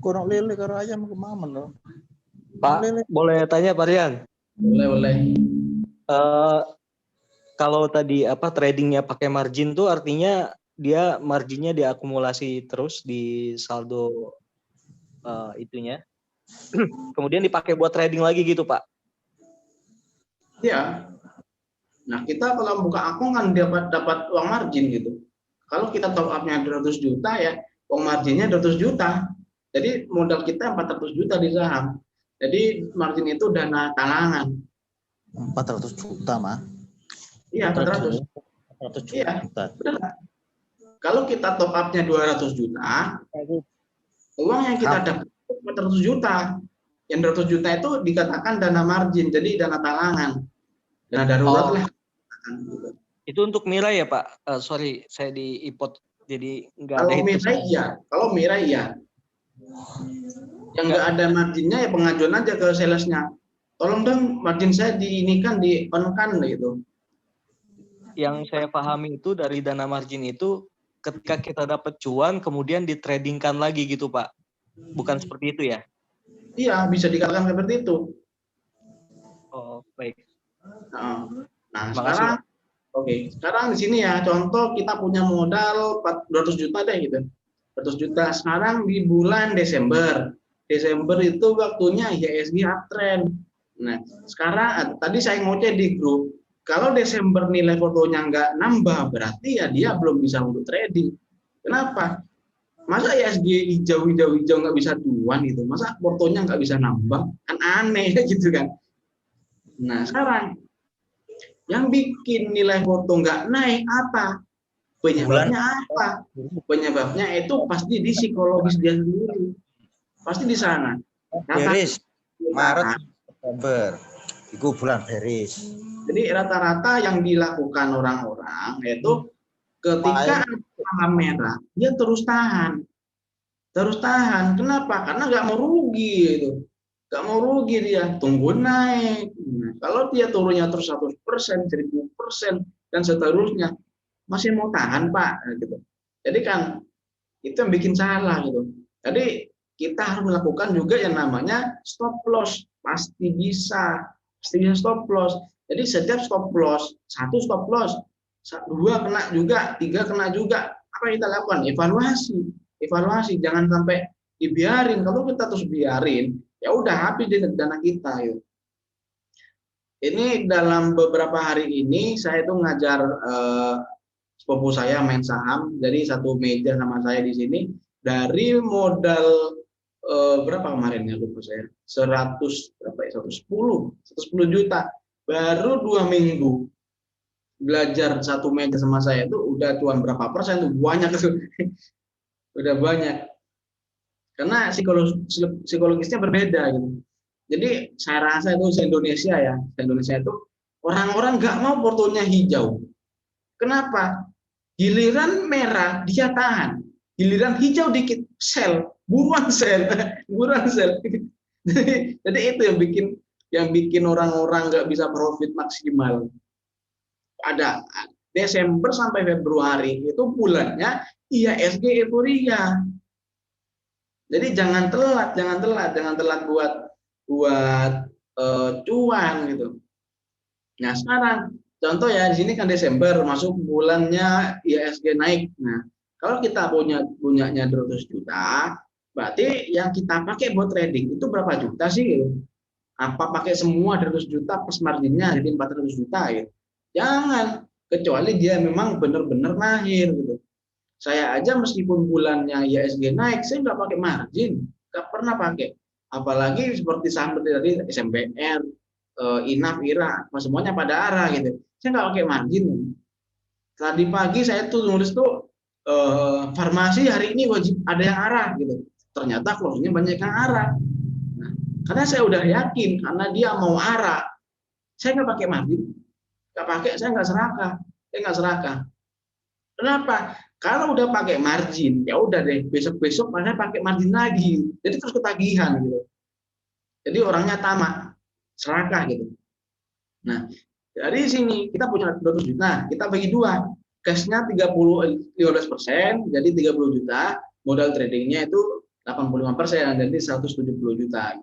Kurang lele karo ayam ke mamen loh. Pak, boleh tanya Pak Rian? Boleh. Kalau tadi tradingnya pakai margin tuh artinya dia marginnya diakumulasi terus di saldo itunya. Kemudian dipakai buat trading lagi gitu, Pak? Iya. Nah kita kalau buka akun kan dapat uang margin gitu. Kalau kita top up-nya 200 juta ya, uang marginnya 200 juta. Jadi modal kita 400 juta di saham. Jadi margin itu dana talangan. 400 juta mah. Iya, 400. 400 juta. Iya, benar. Kalau kita top up-nya 200 juta, uang yang kita dapat 400 juta. Yang 200 juta itu dikatakan dana margin, jadi dana talangan. Dana darurat lah. Itu untuk Mirai ya Pak? Sorry, saya di ipot jadi nggak ada Kalau itu. Mirai iya, kalau Mirai iya. Yang nggak ada marginnya ya pengajuan aja ke salesnya. Tolong dong margin saya diinikan, di on-kan gitu. Yang saya pahami itu dari dana margin itu ketika kita dapat cuan kemudian ditradingkan lagi gitu Pak. Bukan seperti itu ya? Iya, bisa dikatakan seperti itu. Oh, baik. Nah, sekarang sekarang di sini ya contoh kita punya modal 200 juta deh gitu. 200 juta sekarang di bulan Desember. Desember itu waktunya IHSG uptrend. Nah, sekarang tadi saya ngoceh di grup Kalau Desember nilai fotonya nggak nambah, berarti ya dia belum bisa untuk trading. Kenapa? Masa ISG hijau nggak bisa cuan gitu? Masa fotonya nggak bisa nambah? Kan aneh gitu kan. Nah sekarang yang bikin nilai foto nggak naik apa? Penyebabnya apa? Penyebabnya itu pasti di psikologis dia sendiri. Pasti di sana. Beris Maret September itu bulan beris. Jadi rata-rata yang dilakukan orang-orang yaitu ketika ada saham merah, dia terus tahan. Terus tahan. Kenapa? Karena nggak mau rugi gitu. Nggak mau rugi dia, tunggu naik. Nah, kalau dia turunnya terus 100%, 1000% dan seterusnya, masih mau tahan Pak gitu. Jadi kan itu yang bikin salah gitu. Jadi kita harus melakukan juga yang namanya stop loss. Pasti bisa stop loss. Jadi setiap stop loss, 1 stop loss, 2 kena juga, 3 kena juga. Apa yang kita lakukan? Evaluasi. Jangan sampai dibiarin. Kalau kita terus biarin, ya udah habis dana kita. Yuk. Ini dalam beberapa hari ini saya tuh ngajar sepupu saya main saham, jadi satu meja sama saya di sini dari modal berapa kemarin ya lupa saya 110 juta baru 2 minggu belajar satu meja sama saya itu udah cuan berapa persen tuh banyak tuh udah banyak karena psikologisnya berbeda gitu. Jadi saya rasa itu Indonesia itu orang-orang nggak mau portonya hijau. Kenapa? Giliran merah dia tahan, giliran hijau dikit sell, buruan sell. Jadi itu yang bikin orang-orang nggak bisa profit maksimal. Ada Desember sampai Februari itu bulannya IHSG euforia. Jadi jangan telat buat cuan gitu. Nah sekarang contoh ya di sini kan Desember masuk bulannya IHSG naik. Nah kalau kita punyanya 200 juta, berarti yang kita pakai buat trading itu berapa juta sih? Apa pakai semua 200 juta plus marginnya jadi 400 juta ya? Jangan, kecuali dia memang benar-benar mahir gitu. Saya aja meskipun bulannya IHSG naik, saya nggak pakai margin, nggak pernah pakai. Apalagi seperti saham tadi SMPR, INAF, IRA, semuanya pada arah gitu. Saya nggak pakai margin. Tadi pagi saya tuh nulis tuh farmasi hari ini wajib ada yang arah gitu. Ternyata closing-nya banyak yang arah. Nah, karena saya udah yakin karena dia mau arah, saya nggak pakai margin, saya nggak serakah. Kenapa? Kalau udah pakai margin, ya udah deh besok mana pakai margin lagi. Jadi terus ketagihan gitu. Jadi orangnya tamak, serakah gitu. Nah, dari sini kita punya 200 juta, kita bagi 2. Cashnya 15%, jadi 30 juta. Modal tradingnya itu 85%, jadi 170 juta.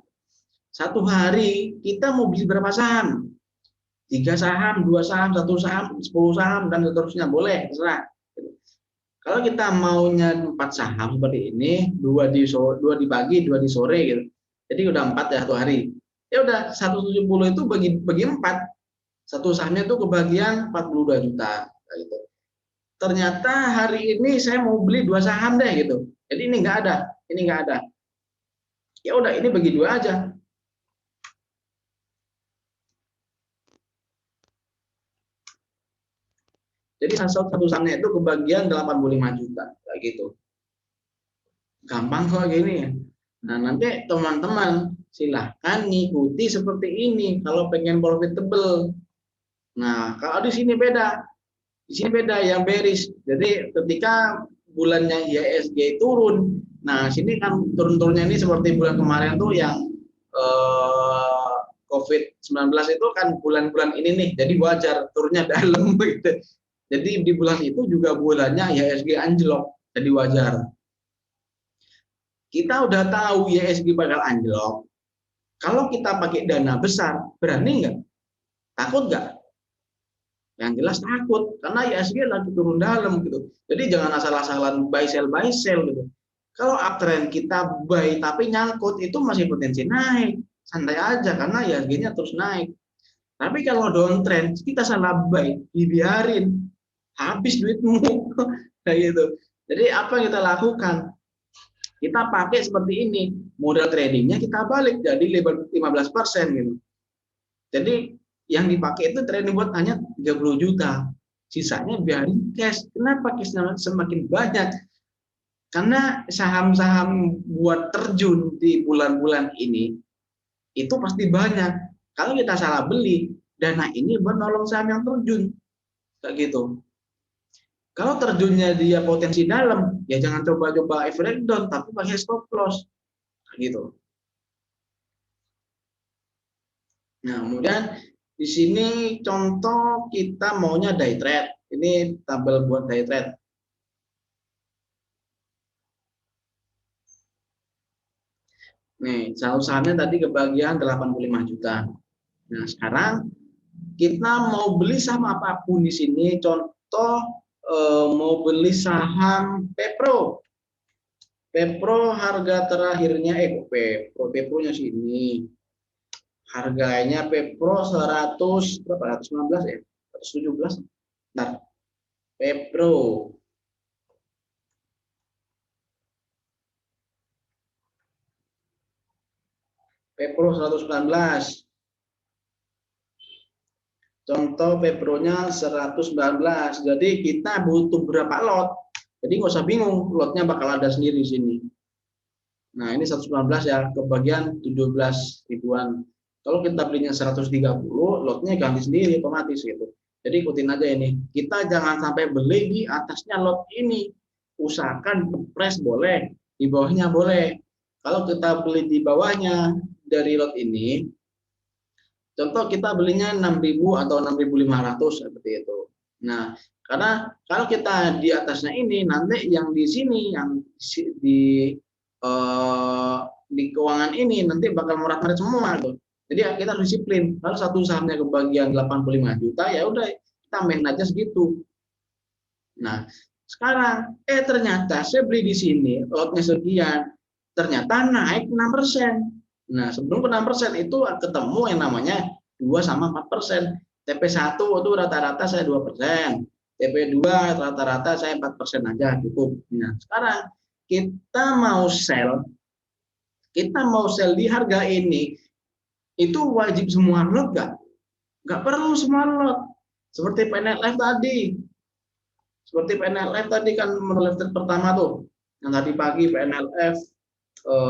Satu hari kita mau beli berapa saham? 3 saham, 2 saham, 1 saham, 10 saham, dan seterusnya. Boleh, terserah. Kalau kita maunya 4 saham seperti ini, 2 di pagi, 2 di sore gitu. Jadi udah 4 ya satu hari. Ya udah 170 itu bagi 4. Satu sahamnya itu kebagian 42 juta gitu. Ternyata hari ini saya mau beli 2 saham deh gitu. Jadi ini nggak ada. Ya udah ini bagi 2 aja. Jadi satu sahamnya itu kebagian 85 juta kayak gitu. Gampang kok gini ya. Nah, nanti teman-teman silahkan ngikuti seperti ini kalau pengen profitable. Nah, kalau di sini beda. Di sini beda yang bearish. Jadi ketika bulannya IHSG turun, nah sini kan turun-turunnya ini seperti bulan kemarin tuh yang COVID-19 itu kan bulan-bulan ini nih, jadi wajar turunnya dalam gitu. Jadi di bulan itu juga bulannya IHSG anjlok, jadi wajar. Kita udah tahu IHSG bakal anjlok. Kalau kita pakai dana besar, berani nggak? Takut nggak? Yang jelas takut, karena IHSG lagi turun dalam gitu. Jadi jangan asal-asalan buy sell gitu. Kalau uptrend kita buy tapi nyangkut, itu masih potensi naik. Santai aja karena IHSG-nya terus naik. Tapi kalau downtrend kita salah buy, dibiarin, habis duitmu. Kayak gitu. Jadi apa yang kita lakukan? Kita pakai seperti ini, modal tradingnya kita balik jadi 15% gitu. Jadi yang dipakai itu trading buat hanya 30 juta. Sisanya biarin cash. Kenapa cashnya semakin banyak? Karena saham-saham buat terjun di bulan-bulan ini itu pasti banyak. Kalau kita salah beli, dana ini buat nolong saham yang terjun. Kayak gitu. Kalau terjunnya dia potensi dalam, ya jangan coba-coba average down, tapi pakai stop loss. Kayak gitu. Nah, kemudian di sini contoh kita maunya day trade. Ini tabel buat day trade. Nih, sahamnya tadi kebagian 85 juta. Nah, sekarang kita mau beli saham apapun di sini. Contoh mau beli saham Pepro. Pepro harga terakhirnya Pepro-nya sini. Harganya Pepro 100 berapa? 119 ya? 117. Nah, Pepro. Pepro 119. Contoh Pepro-nya 119. Jadi kita butuh berapa lot? Jadi nggak usah bingung, lotnya bakal ada sendiri di sini. Nah, ini 119 ya, kebagian 17 ribuan. Kalau kita belinya 130, lotnya ganti sendiri otomatis gitu. Jadi ikutin aja ini. Kita jangan sampai beli di atasnya lot ini. Usahakan press boleh, di bawahnya boleh. Kalau kita beli di bawahnya dari lot ini, contoh kita belinya 6.000 atau 6.500 seperti itu. Nah, karena kalau kita di atasnya ini, nanti yang di sini, yang di keuangan ini nanti bakal murah-murah semua tuh. Jadi kita harus disiplin. Kalau satu sahamnya kebagian 85 juta, ya udah kita main aja segitu. Nah, sekarang ternyata saya beli di sini, lotnya sekian, ternyata naik 6%. Nah, sebelum ke 6% itu ketemu yang namanya 2 sama 4%. TP1 itu rata-rata saya 2%. TP2 rata-rata saya 4% aja cukup. Nah, sekarang kita mau sell di harga ini, itu wajib semua lot nggak? Nggak perlu semua lot. Seperti PNLF tadi. Seperti PNLF tadi kan menurut pertama tuh, yang tadi pagi PNLF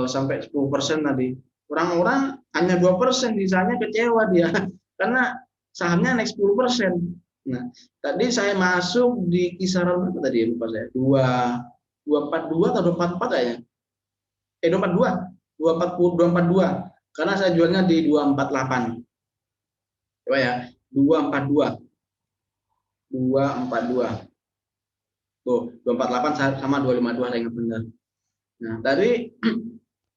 sampai 10% tadi. Orang-orang hanya 2%, sisanya kecewa dia karena sahamnya naik 10%. Nah, tadi saya masuk di kisaran berapa tadi? Lupa saya. 242 atau 244 kayaknya. 242. Karena saya jualnya di 248. Coba ya, 242. 242. Tuh, 248 sama 252 saya ingat benar. Nah, tadi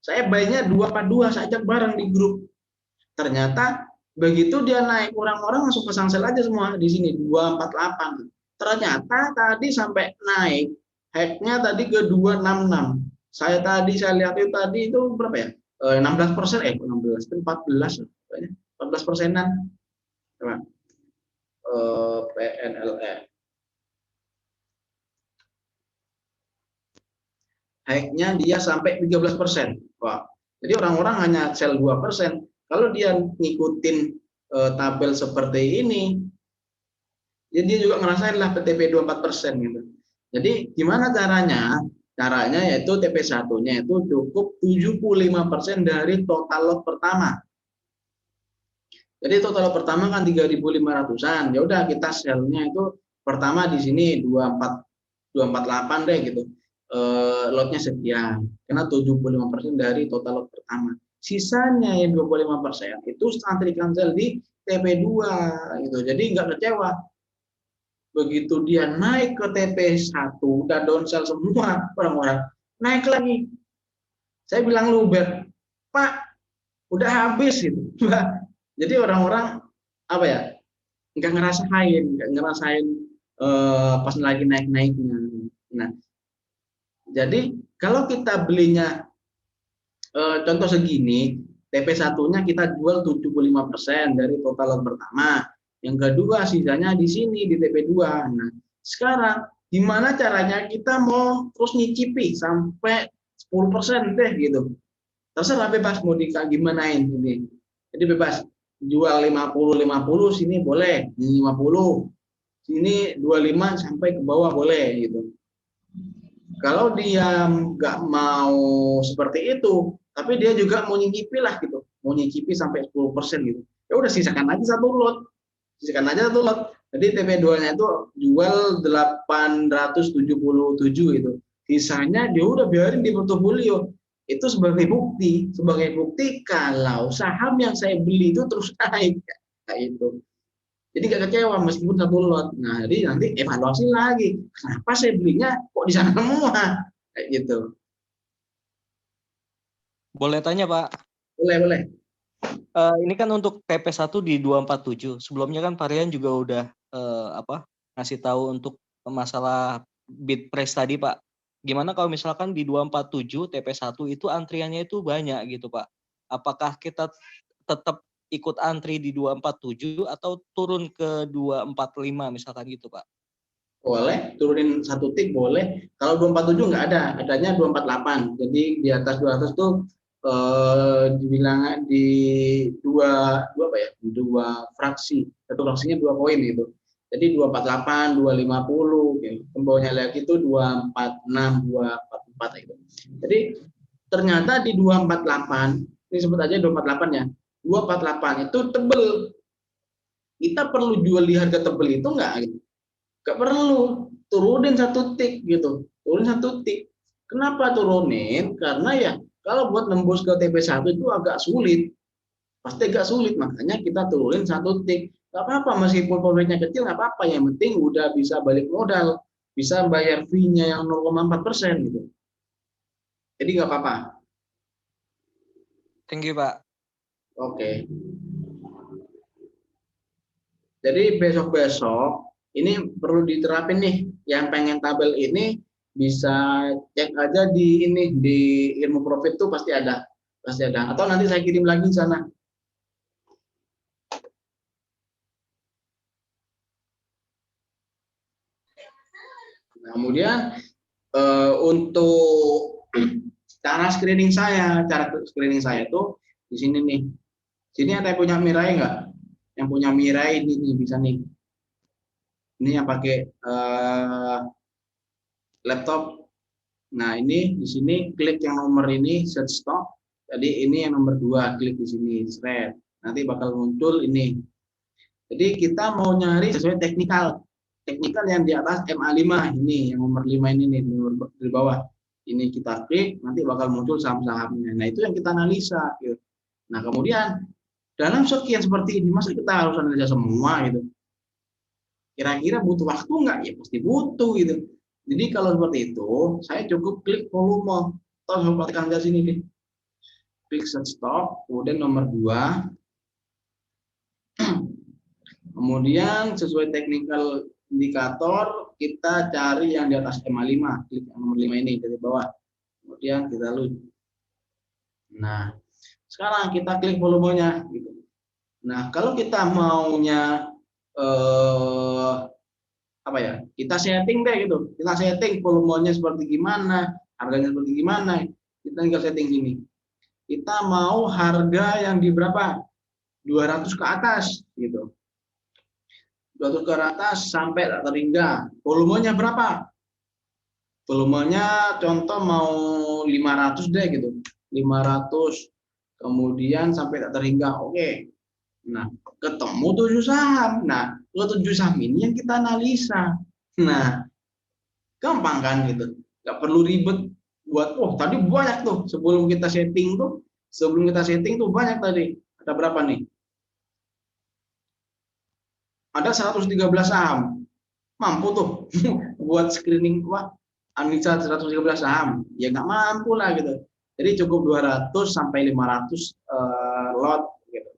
saya buy-nya 242, saya cek bareng di grup. Ternyata begitu dia naik, orang-orang langsung pasang sell aja semua di sini 248. Ternyata tadi sampai naik, hack-nya tadi ke 266. Saya lihat itu tadi itu berapa ya? 16%, 14 14%-an. Coba. PNLF. Hack-nya dia sampai 13%. Wah. Jadi orang-orang hanya sell 2%. Kalau dia ngikutin tabel seperti ini, ya dia juga ngerasain lah TP 24% gitu. Jadi gimana caranya? Caranya yaitu TP1-nya itu cukup 75% dari total lot pertama. Jadi total lot pertama kan 3.500-an. Ya udah kita sell-nya itu pertama di sini 248 deh gitu. Lotnya sekian. Karena 75% dari total lot pertama. Sisanya yang 25% itu antri cancel di TP2 gitu. Jadi nggak kecewa. Begitu dia naik ke TP1 udah downsell semua orang-orang, naik lagi. Saya bilang luber, Pak, udah habis gitu. Jadi orang-orang apa ya? Nggak ngerasain pas lagi naik-naiknya. Nah, jadi kalau kita belinya contoh segini, TP1-nya kita jual 75% dari total lot pertama. Yang kedua sisanya di sini di TP2. Nah, sekarang gimana caranya kita mau terus nyicipi sampai 10% deh gitu. Terserah bebas mau gimanain ini. Jadi bebas jual 50 sini boleh, ini 50. Sini 25 sampai ke bawah boleh gitu. Kalau dia nggak mau seperti itu, tapi dia juga mau nyicipi lah gitu, mau nyicipi sampai 10% gitu. Ya udah sisakan aja satu lot. Jadi TP2-nya itu jual 877 itu. Sisanya dia udah biarin di portofolio. Itu sebagai bukti kalau saham yang saya beli itu terus naik kayak itu. Jadi nggak kecewa meskipun satu lot. Nah, jadi nanti evaluasi lagi. Kenapa saya belinya kok di sana semua? Kayak gitu. Boleh tanya, Pak? Boleh. Ini kan untuk TP1 di 247. Sebelumnya kan Pak Rian juga udah ngasih tahu untuk masalah bid price tadi, Pak. Gimana kalau misalkan di 247 TP1 itu antriannya itu banyak gitu, Pak? Apakah kita tetap ikut antri di 247 atau turun ke 245 misalkan gitu, Pak? Boleh, turunin satu tik boleh. Kalau 247 nggak ada, adanya 248. Jadi di atas 200 tuh dibilang di dua fraksi. Satu fraksinya 2 poin itu. Jadi 248, 250, gitu. Kembawanya lagi itu 246, 244 itu. Jadi ternyata di 248, ini sebut aja 248 ya. 248 itu tebel. Kita perlu jual di harga tebel itu enggak gitu. Enggak perlu, turunin satu tik gitu. Turunin satu tik. Kenapa turunin? Karena ya kalau buat nembus ke TP1 itu agak sulit. Pasti agak sulit, makanya kita turunin satu tik. Enggak apa-apa meskipun profitnya kecil enggak apa-apa, yang penting udah bisa balik modal, bisa bayar fee-nya yang 0,4% gitu. Jadi enggak apa-apa. Thank you, Pak. Oke. Jadi besok-besok ini perlu diterapin nih. Yang pengen tabel ini bisa cek aja di ini di ilmu profit tuh pasti ada. Atau nanti saya kirim lagi di sana. Nah, kemudian untuk cara screening saya itu di sini nih. Sini ada yang punya Mirai nggak? Yang punya Mirai ini nih, bisa nih. Ini yang pakai laptop. Nah, ini di sini klik yang nomor ini search stock. Jadi ini yang nomor 2, klik di sini thread. Nanti bakal muncul ini. Jadi kita mau nyari sesuai teknikal yang di atas MA5 ini, yang nomor 5 ini nih, nomor di bawah. Ini kita klik, nanti bakal muncul saham-sahamnya. Nah, itu yang kita analisa gitu. Nah, kemudian dalam sekian seperti ini, masa kita harus analisa semua gitu? Kira-kira butuh waktu nggak? Ya pasti butuh gitu. Jadi kalau seperti itu, saya cukup klik volume. Atau perhatikan di sini nih. Klik search stop, kemudian nomor 2. Kemudian sesuai technical indikator, kita cari yang di atas MA5. Klik yang nomor 5 ini dari bawah. Kemudian kita load. Nah, sekarang kita klik volumenya gitu. Nah, kalau kita maunya kita setting deh gitu. Kita setting volumenya seperti gimana, harganya seperti gimana. Kita tinggal setting sini. Kita mau harga yang di berapa? 200 ke atas gitu. 200 ke atas sampai tak terhingga. Volumenya berapa? Volumenya contoh mau 500 deh gitu. 500 kemudian sampai tak terhingga. Oke. Nah, ketemu 7 saham. Nah, 7 saham ini yang kita analisa. Nah, gampang kan gitu. Nggak perlu ribet buat, tadi banyak tuh sebelum kita setting tuh banyak tadi. Ada berapa nih? Ada 113 saham. Mampu tuh buat screening analisa 113 saham. Ya nggak mampu lah gitu. Jadi cukup 200 sampai 500 lot gitu.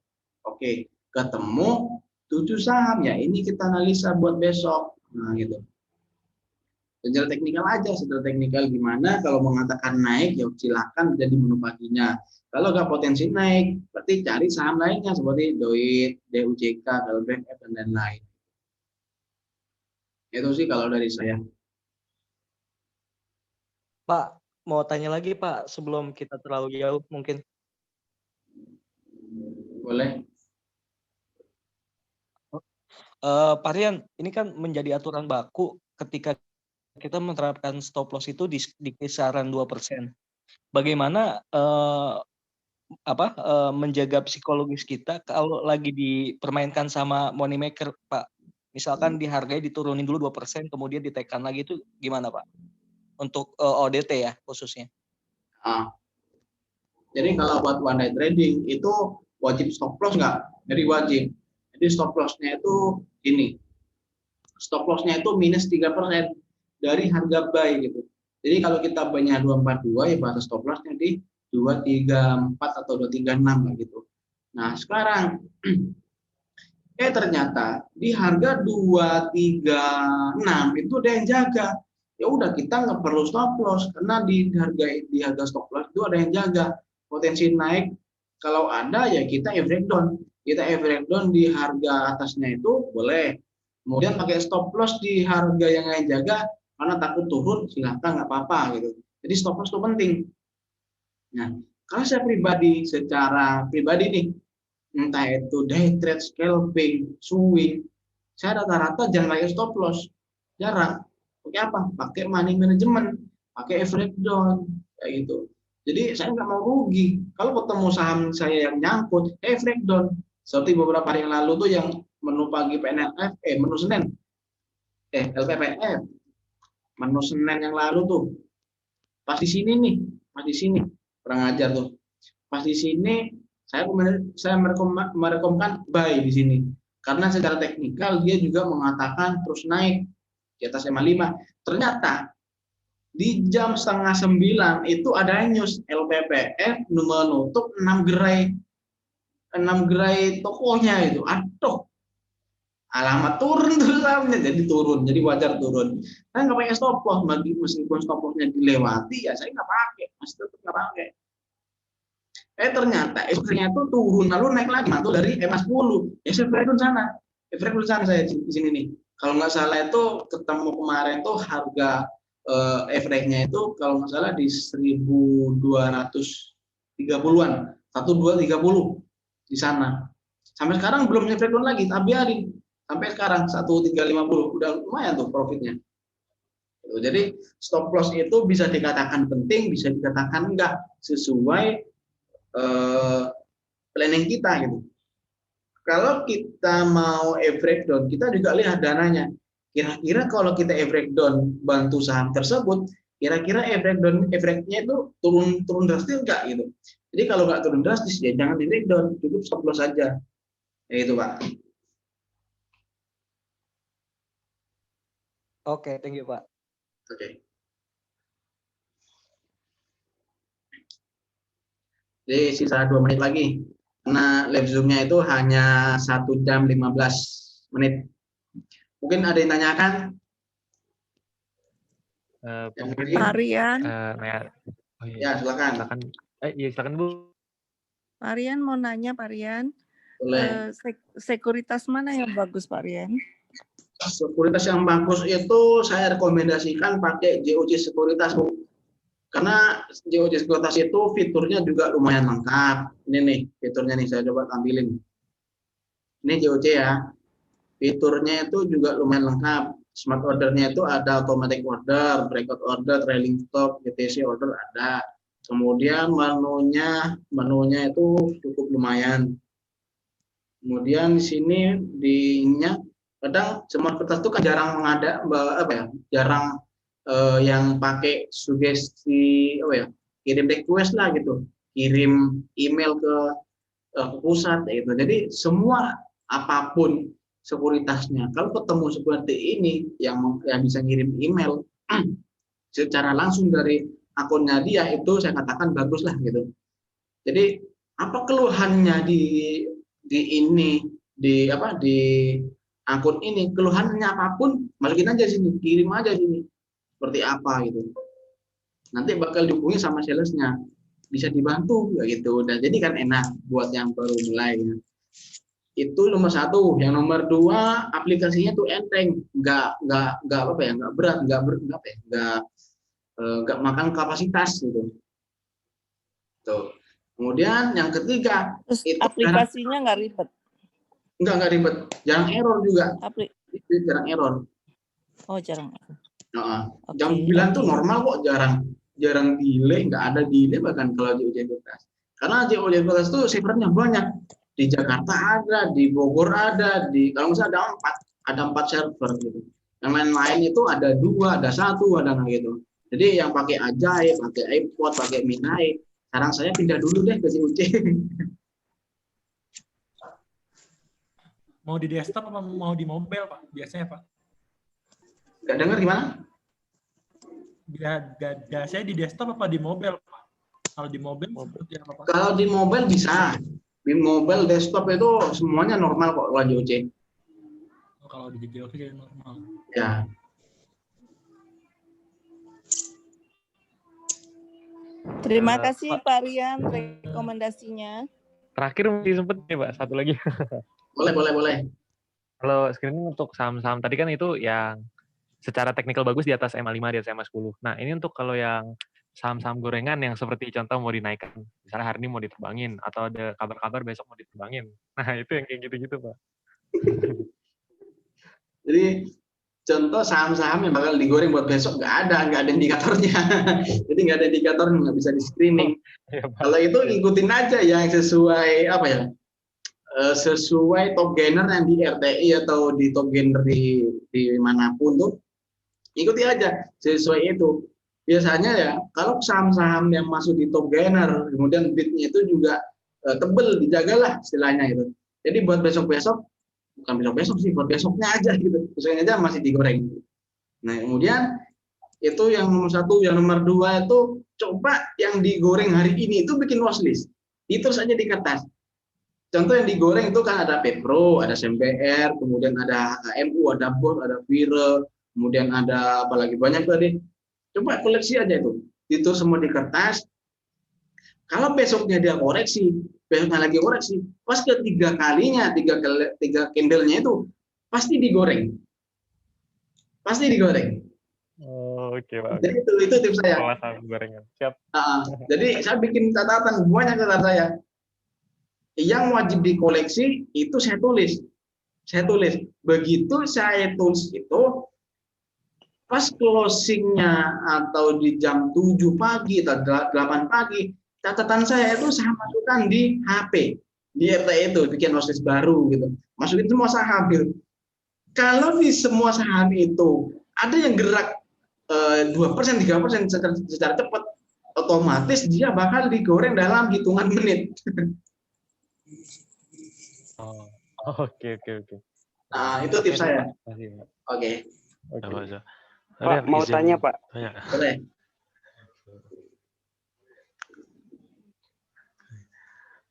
Oke, ketemu 7 saham ya, ini kita analisa buat besok. Nah, gitu. Secara teknikal aja, secara teknikal gimana kalau mengatakan naik ya silakan jadi menu paginya. Kalau nggak potensi naik, berarti cari saham lainnya seperti DOIT, DUJK, LBF dan lain-lain. Itu sih kalau dari saya. Pak, mau tanya lagi Pak sebelum kita terlalu jauh mungkin. Boleh? Pak Rian, ini kan menjadi aturan baku ketika kita menerapkan stop loss itu di kisaran 2%. Bagaimana menjaga psikologis kita kalau lagi dipermainkan sama money maker, Pak? Misalkan dihargai diturunin dulu 2%, kemudian ditekan lagi, itu gimana, Pak? Untuk ODT ya khususnya. Jadi kalau buat one day trading itu wajib stop loss nggak? Jadi wajib. Jadi stop loss-nya itu ini. Stop loss-nya itu minus 3% dari harga buy gitu. Jadi kalau kita buy-nya 242 ya batas stop loss-nya di 234 atau 236 gitu. Nah, sekarang ternyata di harga 236 itu ada yang jaga. Ya udah kita nggak perlu stop loss karena di harga stop loss itu ada yang jaga. Potensi naik kalau ada ya kita average down. Kita average down di harga atasnya itu boleh. Kemudian pakai stop loss di harga yang lain jaga karena takut turun silakan nggak apa-apa gitu. Jadi stop loss itu penting. Nah, kalau saya secara pribadi nih, entah itu day trade, scalping, swing, saya rata-rata jangan pakai stop loss, jarang. Pakai apa? Pakai money management, pakai average down, kayak gitu. Jadi saya nggak mau rugi. Kalau ketemu saham saya yang nyangkut, average down. Seperti beberapa hari yang lalu tuh yang menu pagi PNLF, menu Senin, LPPF, menu Senin yang lalu tuh, pas di sini nih, pas di sini, kurang ajar tuh. Pas di sini saya merekomkan buy di sini karena secara teknikal dia juga mengatakan terus naik di atas 55. Ternyata di jam 8:30 itu ada news LPPF menutup 6 gerai tokonya itu. Aduh, alamat turun tuh sahamnya, jadi turun, jadi wajar turun. Saya nggak pakai stop loss, meskipun stop lossnya dilewati ya saya nggak pakai, masih tetap nggak pakai. Ternyata average-nya itu turun lalu naik lagi mantul dari EMA 10. Ya saya average sana. Average sana saya di sini nih. Kalau nggak salah itu ketemu kemarin tuh harga average-nya itu kalau nggak salah di 1.230-an, 1.230 di sana. Sampai sekarang belum average down lagi, tapi biarin. Sampai sekarang 1.350 udah lumayan tuh profitnya. Jadi stop loss itu bisa dikatakan penting, bisa dikatakan enggak sesuai planning kita gitu. Kalau kita mau average down, kita juga lihat dananya. Kira-kira kalau kita average down bantu saham tersebut, kira-kira average-nya itu turun drastis enggak gitu. Jadi kalau nggak turun drastis ya jangan di average down, cukup stop loss saja. Ya itu Pak. Oke, thank you Pak. Oke. Jadi sisa 2 menit lagi. Karena live Zoom-nya itu hanya 1 jam 15 menit. Mungkin ada yang tanyakan? Pak Rian. Ya, silakan. Silakan Bu. Pak Rian mau nanya Pak Rian. Boleh. Sekuritas mana yang bagus Pak Rian? Sekuritas yang bagus itu saya rekomendasikan pakai JOC Sekuritas, Bu. Karena JOC Sekuritas itu fiturnya juga lumayan lengkap. Ini nih fiturnya nih saya coba tampilin. Ini JOC ya. Fiturnya itu juga lumayan lengkap. Smart ordernya itu ada automatic order, breakout order, trailing stop, BTC order ada. Kemudian menunya itu cukup lumayan. Kemudian di sini kadang smart order itu kan jarang jarang yang pakai sugesti kirim request lah gitu, kirim email ke pusat gitu. Jadi semua apapun sekuritasnya kalau ketemu seperti ini yang bisa ngirim email secara langsung dari akunnya dia, itu saya katakan bagus lah gitu. Jadi apa keluhannya di akun ini, keluhannya apapun masukin aja sini, kirim aja sini. seperti apa gitu. Nanti bakal dihubungi sama salesnya, bisa dibantu kayak gitu. Dan jadi kan enak buat yang baru mulai. Itu nomor satu. Yang nomor dua, aplikasinya tuh enteng, nggak apa ya, nggak berat, nggak makan kapasitas gitu. Tuh. Kemudian yang ketiga, Terus itu aplikasinya nggak ribet. nggak ribet, jarang error juga. Itu jarang error. Oh, jarang. Nah, jam 9 tuh normal kok, jarang delay, nggak ada delay bahkan kalau JOJ12. Karena JOJ12 tuh servernya banyak. Di Jakarta ada, di Bogor ada, kalau misalnya ada 4 server gitu. Yang lain-lain itu ada 2, ada 1, ada gitu. Jadi yang pakai Ajaib, pakai iPod, pakai Minai, sekarang saya pindah dulu deh ke JOJ. Mau di desktop apa mau di mobile, Pak? Biasanya, Pak. Nggak dengar gimana? Biasanya di desktop apa di mobile, Pak? Kalau di mobile seperti apa, Pak? Kalau di mobile bisa. Di mobile desktop itu semuanya normal kok kalau JOJ. Oh, kalau di JOJ jadi normal. Ya. Terima kasih Pak Rian rekomendasinya. Terakhir mungkin sempet nih Pak, satu lagi. Boleh. Kalau screening untuk saham-saham tadi kan itu yang secara teknikal bagus di atas MA5, di atas MA10. Nah, ini untuk kalau yang saham-saham gorengan yang seperti contoh mau dinaikkan. Misalnya hari ini mau diterbangin, atau ada kabar-kabar besok mau diterbangin. Nah, itu yang kayak gitu-gitu, Pak. Jadi, contoh saham-saham yang bakal digoreng buat besok nggak ada indikatornya. Jadi nggak ada indikator, nggak bisa di screening. Kalau itu ikutin aja yang sesuai apa ya? Sesuai top gainer yang di RTI atau di top gainer di manapun tuh, ikuti aja sesuai itu. Biasanya ya kalau saham-saham yang masuk di top gainer, kemudian bidnya itu juga tebel, dijagalah istilahnya itu. Jadi buat besok-besok, bukan besok-besok sih, buat besoknya aja gitu. Besoknya aja masih digoreng. Nah kemudian itu yang nomor satu, yang nomor dua itu coba yang digoreng hari ini itu bikin watchlist. Itu saja di kertas. Contoh yang digoreng itu kan ada Pepro, ada SMPR, kemudian ada HMU, ada BOS, ada Vire, kemudian ada apalagi banyak tadi. Coba koleksi aja itu semua di kertas. Kalau besoknya dia koreksi, besoknya lagi koreksi, pas ketiga kalinya, tiga candle-nya itu pasti digoreng. Pasti digoreng. Oh, oke Pak. Jadi itu tips saya. Saham gorengan. Siap. Jadi saya bikin catatan, banyak catatan saya. Yang wajib dikoleksi itu saya tulis. Begitu saya tulis itu, pas closingnya atau di jam 7 pagi atau 8 pagi, catatan saya itu saya masukkan di HP, di RT itu, bikin watchlist baru gitu. Masukin semua saham gitu. Kalau di semua saham itu ada yang gerak 2%, 3% secara cepat, otomatis dia bakal digoreng dalam hitungan menit. Oke. Nah, itu tips saya. Oke. Pak, mau tanya, Pak. Boleh.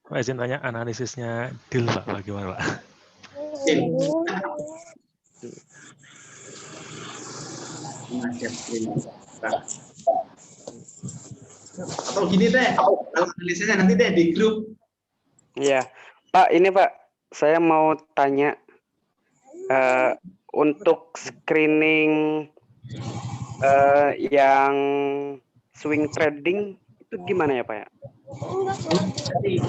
Pak, izin tanya analisisnya deal, Pak, bagaimana, Pak? Atau gini deh, kalau analisisnya nanti deh di grup. Iya, Pak, ini Pak, saya mau tanya untuk screening yang swing trading itu gimana ya Pak ya? Jadi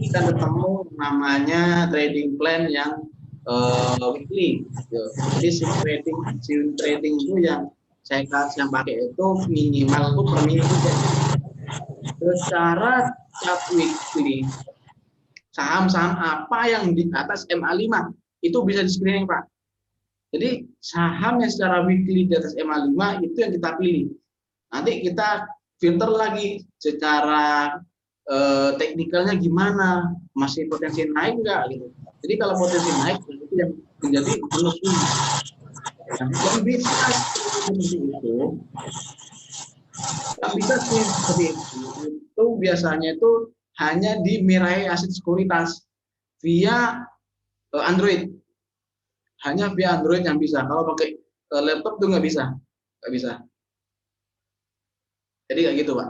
kita ketemu namanya trading plan yang weekly. Jadi swing trading itu yang saya kasih yang pakai itu minimal itu per minggu. Secara chart weekly, saham-saham apa yang di atas MA5 itu bisa di screening Pak. Jadi saham yang secara weekly di atas MA5 itu yang kita pilih. Nanti kita filter lagi secara teknikalnya gimana, masih potensi naik nggak gitu. Jadi kalau potensi naik itu yang menjadi bonus. Yang bisa seperti itu, yang bisa seperti itu biasanya itu hanya di Mirai Aset Sekuritas via Android. Hanya via Android yang bisa. Kalau pakai laptop itu nggak bisa. Jadi kayak gitu, Pak.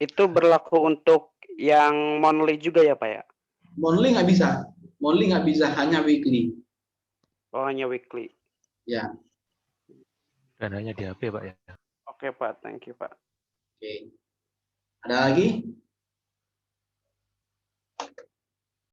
Itu berlaku untuk yang monthly juga ya, Pak ya? Monthly nggak bisa. Monthly nggak bisa, hanya weekly. Oh, hanya weekly. Ya. Dan hanya di HP, Pak ya. Oke, Pak. Thank you, Pak. Oke. Ada lagi?